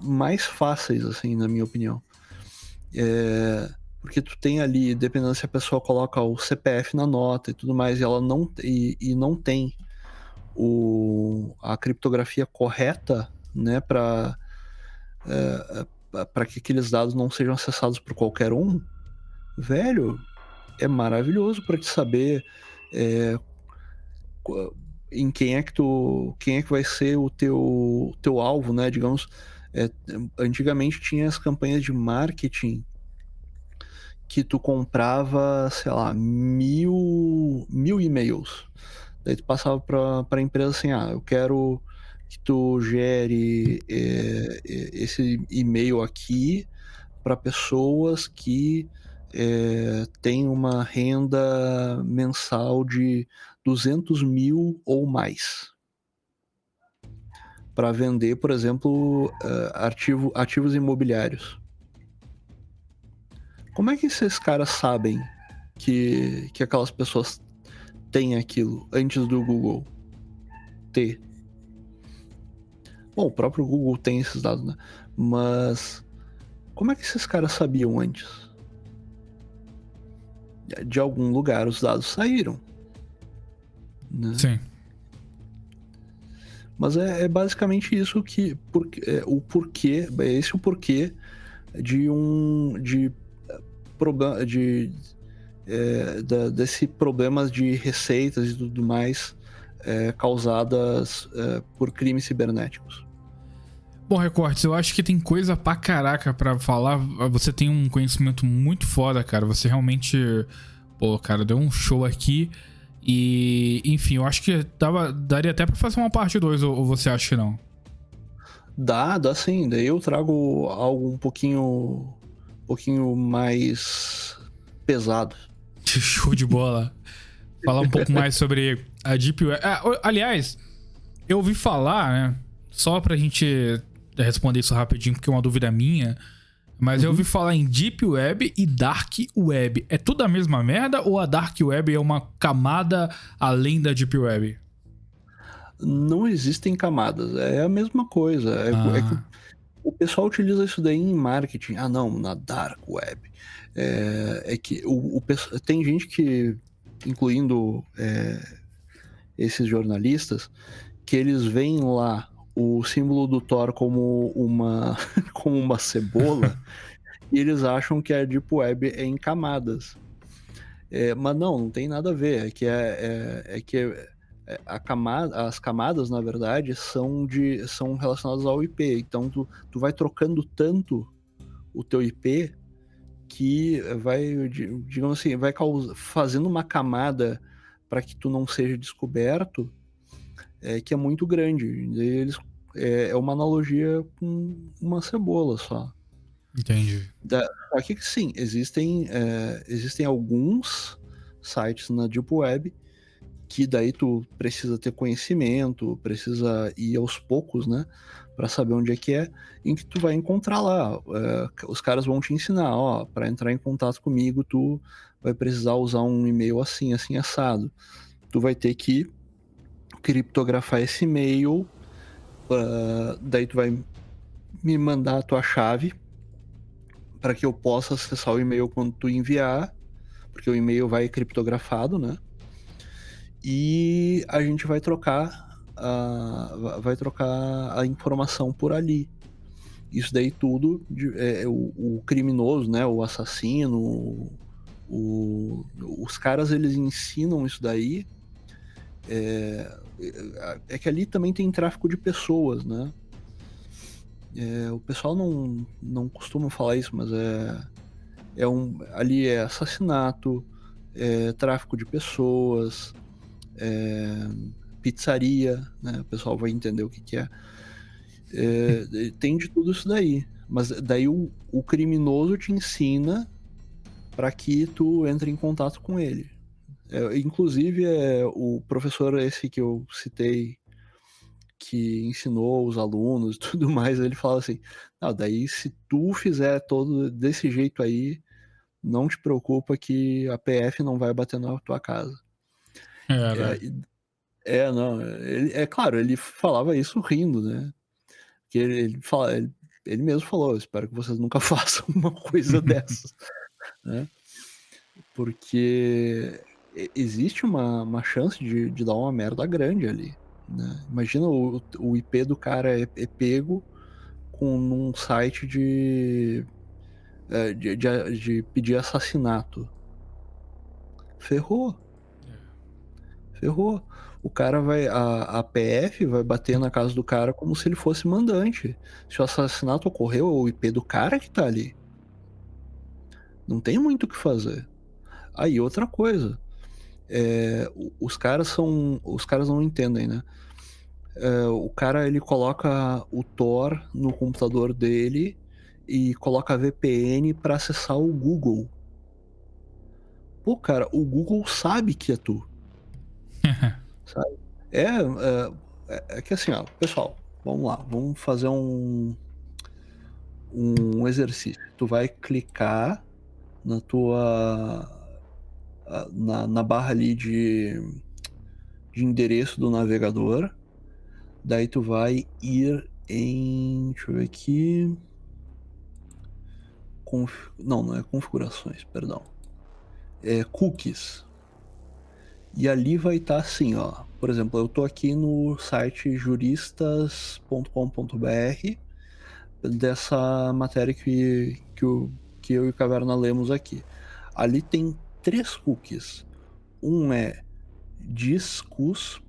mais fáceis, assim, na minha opinião. Porque tu tem ali, dependendo se a pessoa coloca o CPF na nota e tudo mais, e ela não tem a criptografia correta, né, para que aqueles dados não sejam acessados por qualquer um, velho, é maravilhoso para te saber em quem é que vai ser o teu alvo, né? Digamos, antigamente tinha as campanhas de marketing que tu comprava, sei lá, 1000 e-mails. Daí tu passava para a empresa assim, eu quero que tu gere esse e-mail aqui para pessoas que têm uma renda mensal de 200 mil ou mais. Para vender, por exemplo, ativos imobiliários. Como é que esses caras sabem que aquelas pessoas têm aquilo antes do Google ter? Bom, o próprio Google tem esses dados, né? Mas como é que esses caras sabiam antes? De algum lugar os dados saíram, né?
Sim.
Mas é basicamente isso o porquê, esse é o porquê desse problemas de receitas e tudo mais causadas por crimes cibernéticos.
Bom, Recortes, eu acho que tem coisa pra caraca pra falar. Você tem um conhecimento muito foda, cara. Você realmente, pô, cara, deu um show aqui. E, enfim, eu acho que daria até pra fazer uma parte 2, ou você acha que não?
Dá sim. Daí eu trago algo um pouquinho mais pesado.
Show de bola. Falar um pouco mais sobre a Deep Web. Aliás, eu ouvi falar, né? Só pra gente responder isso rapidinho, porque é uma dúvida minha. Mas eu ouvi falar em Deep Web e Dark Web. É tudo a mesma merda ou a Dark Web é uma camada além da Deep Web?
Não existem camadas. É a mesma coisa. É que o pessoal utiliza isso daí em marketing. Não, na Dark Web. Que tem gente que, incluindo esses jornalistas, que eles veem lá o símbolo do Thor como uma cebola e eles acham que a Deep Web é em camadas. Mas não tem nada a ver. As camadas, na verdade, são relacionadas ao IP. Então tu vai trocando tanto o teu IP que vai, digamos assim, fazendo uma camada para que tu não seja descoberto, que é muito grande. É uma analogia com uma cebola só.
Entendi.
Aqui que sim, existem alguns sites na Deep Web que daí tu precisa ter conhecimento, precisa ir aos poucos, né, para saber onde é que é, em que tu vai encontrar lá. Os caras vão te ensinar, para entrar em contato comigo, tu vai precisar usar um e-mail assim, assim, assado. Tu vai ter que criptografar esse e-mail, daí tu vai me mandar a tua chave para que eu possa acessar o e-mail quando tu enviar, porque o e-mail vai criptografado, né? E a gente vai trocar a informação por ali. Isso daí tudo, o criminoso, né, o assassino, os caras, eles ensinam isso daí. Que ali também tem tráfico de pessoas, né? O pessoal não costuma falar isso, mas ali é assassinato, tráfico de pessoas, pizzaria, né? O pessoal vai entender o que é. Tem de tudo isso daí. Mas daí o criminoso te ensina para que tu entre em contato com ele. Inclusive, o professor esse que eu citei, que ensinou os alunos e tudo mais, ele fala assim, daí se tu fizer todo desse jeito aí, não te preocupa que a PF não vai bater na tua casa. Não, claro, ele falava isso rindo, né? Porque ele mesmo falou, espero que vocês nunca façam uma coisa dessas, né? Porque existe uma chance de dar uma merda grande ali, né? Imagina o IP do cara é pego num site de pedir assassinato. Ferrou. O cara a PF vai bater na casa do cara como se ele fosse mandante. Se o assassinato ocorreu, é o IP do cara que tá ali. Não tem muito o que fazer. Aí, outra coisa. Os caras não entendem, né? O cara, ele coloca o Tor no computador dele e coloca a VPN para acessar o Google. Pô, cara, o Google sabe que é tu. Sabe? É que assim, ó, pessoal, vamos lá, vamos fazer um exercício. Tu vai clicar na tua na barra ali de endereço do navegador, daí tu vai ir em, deixa eu ver aqui, não é configurações, perdão, é cookies. E ali vai estar assim, ó. Por exemplo, eu tô aqui no site juristas.com.br dessa matéria que eu e o Caverna lemos aqui. Ali tem 3 cookies. Um é discus.com,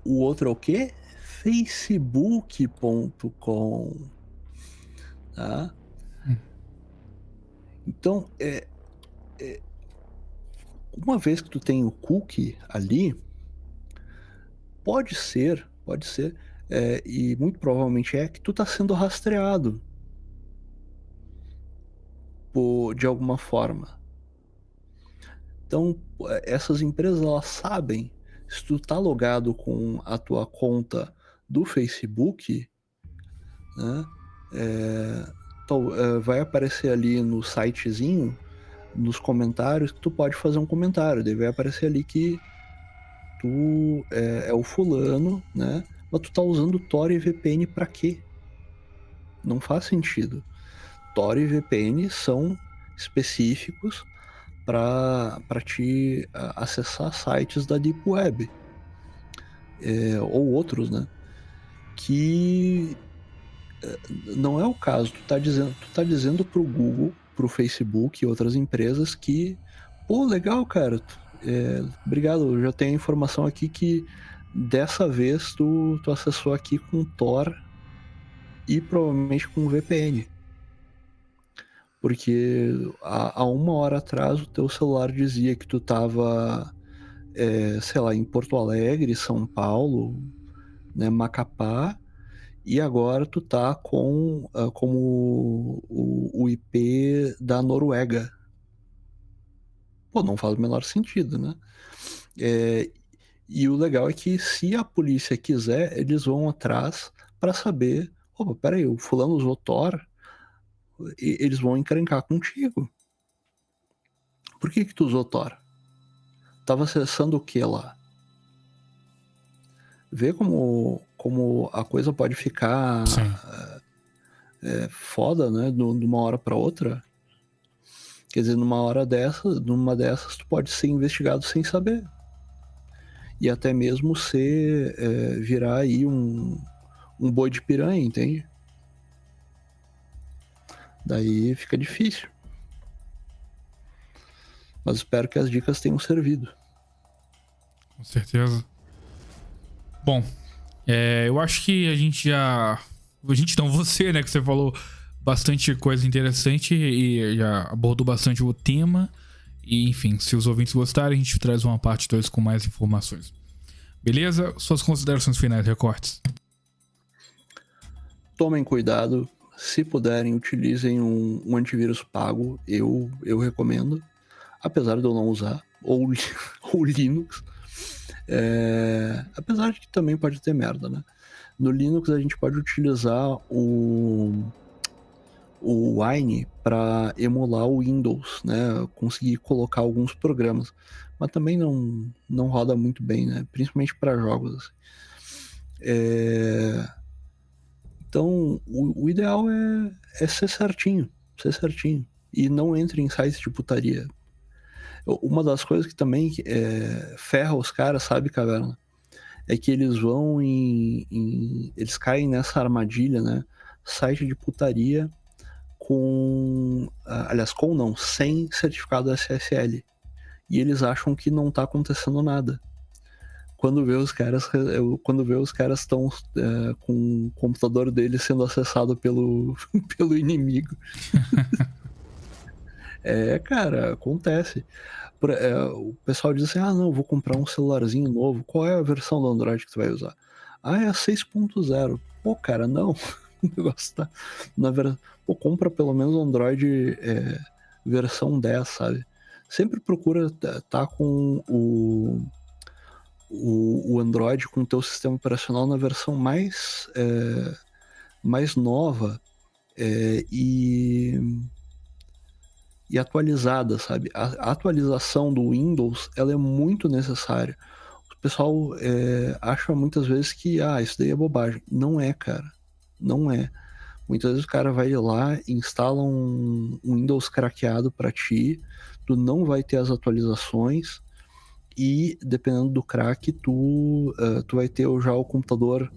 o outro é o quê? facebook.com. Tá? Então, uma vez que tu tem o cookie ali, pode ser, e muito provavelmente que tu tá sendo rastreado de alguma forma. Então, essas empresas, elas sabem, se tu tá logado com a tua conta do Facebook, né, vai aparecer ali no sitezinho, nos comentários, que tu pode fazer um comentário, daí vai aparecer ali que tu é o fulano, né? Mas tu tá usando Tor e VPN pra quê? Não faz sentido. Tor e VPN são específicos para te acessar sites da Deep Web, ou outros, né? Que não é o caso. Tu tá dizendo pro Google, pro Facebook e outras empresas que, pô, legal, cara, obrigado, eu já tenho a informação aqui que dessa vez tu acessou aqui com Tor e provavelmente com VPN. Porque há 1 hora atrás o teu celular dizia que tu tava, sei lá, em Porto Alegre, São Paulo, né, Macapá, e agora tu tá como o IP da Noruega. Pô, não faz o menor sentido, né? E o legal é que se a polícia quiser, eles vão atrás para saber, opa, peraí, o fulano usou Tor, e eles vão encrencar contigo. Por que tu usou Tor? Tava acessando o que lá? Vê como a coisa pode ficar foda, né? De uma hora para outra. Quer dizer, numa dessas, tu pode ser investigado sem saber. E até mesmo virar aí um boi de piranha, entende? Daí fica difícil. Mas espero que as dicas tenham servido.
Com certeza. Bom, eu acho que a gente não, você, né, que você falou bastante coisa interessante e já abordou bastante o tema. E, enfim, se os ouvintes gostarem, a gente traz uma parte 2 com mais informações. Beleza? Suas considerações finais, Recortes.
tomem cuidado. Se puderem, utilizem um antivírus pago. Eu recomendo. Apesar de eu não usar. Ou Linux. Apesar de que também pode ter merda, né? No Linux a gente pode utilizar o Wine para emular o Windows, né? Conseguir colocar alguns programas. Mas também não roda muito bem, né? Principalmente para jogos. Assim. Então, o ideal é ser certinho. E não entre em sites de putaria. Uma das coisas que também ferra os caras, sabe, Caverna? É que eles vão eles caem nessa armadilha, né? Site de putaria sem certificado SSL. E eles acham que não tá acontecendo nada. Quando vê os caras estão com o computador deles sendo acessado pelo inimigo. Cara, acontece. O pessoal diz assim, não, eu vou comprar um celularzinho novo. Qual é a versão do Android que tu vai usar? É a 6.0. Pô, cara, não. O negócio tá na verdade. Pô, compra pelo menos o Android versão 10, sabe? Sempre procura tá com o Android com o teu sistema operacional na versão mais nova e atualizada, sabe? A atualização do Windows, ela é muito necessária. O pessoal acha muitas vezes que isso daí é bobagem. Não é, cara. Não é. Muitas vezes o cara vai lá, instala um Windows craqueado para ti, tu não vai ter as atualizações e, dependendo do crack, tu vai ter já o computador...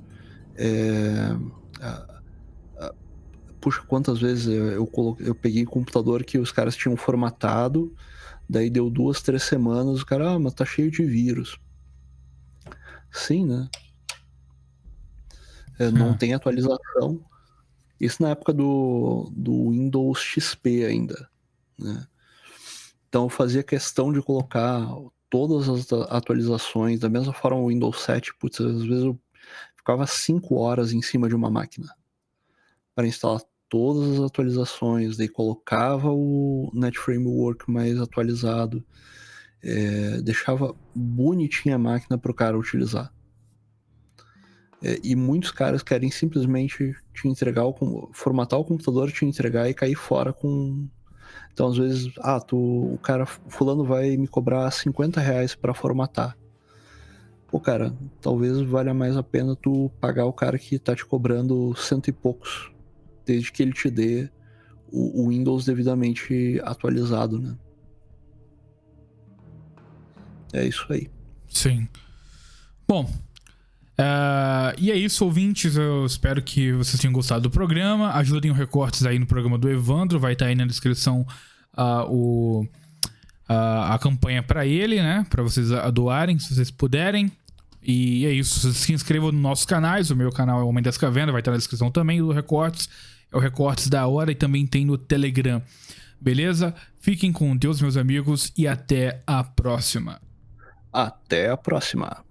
Puxa, quantas vezes eu peguei computador que os caras tinham formatado, daí deu 2, 3 semanas, o cara, mas tá cheio de vírus. Sim, né? Não tem atualização. Isso na época do Windows XP ainda, né? Então eu fazia questão de colocar todas as atualizações, da mesma forma o Windows 7, putz, às vezes eu ficava 5 horas em cima de uma máquina para instalar todas as atualizações, daí colocava o Net Framework mais atualizado, deixava bonitinha a máquina para o cara utilizar. E muitos caras querem simplesmente te entregar, formatar o computador, te entregar e cair fora com... Então, às vezes, o cara, fulano vai me cobrar R$50 para formatar. Pô, cara, talvez valha mais a pena tu pagar o cara que tá te cobrando 100 e poucos, desde que ele te dê o Windows devidamente atualizado, né? É isso aí.
Sim. Bom, e é isso, ouvintes. Eu espero que vocês tenham gostado do programa. Ajudem o Recortes aí no programa do Evandro. Vai estar aí na descrição a campanha para ele, né? Para vocês doarem, se vocês puderem. E é isso. Se inscrevam nos nossos canais. O meu canal é o Homem das Cavernas. Vai estar na descrição também do Recortes. É o Recortes da Hora e também tem no Telegram. Beleza? Fiquem com Deus, meus amigos. E até a próxima.
Até a próxima.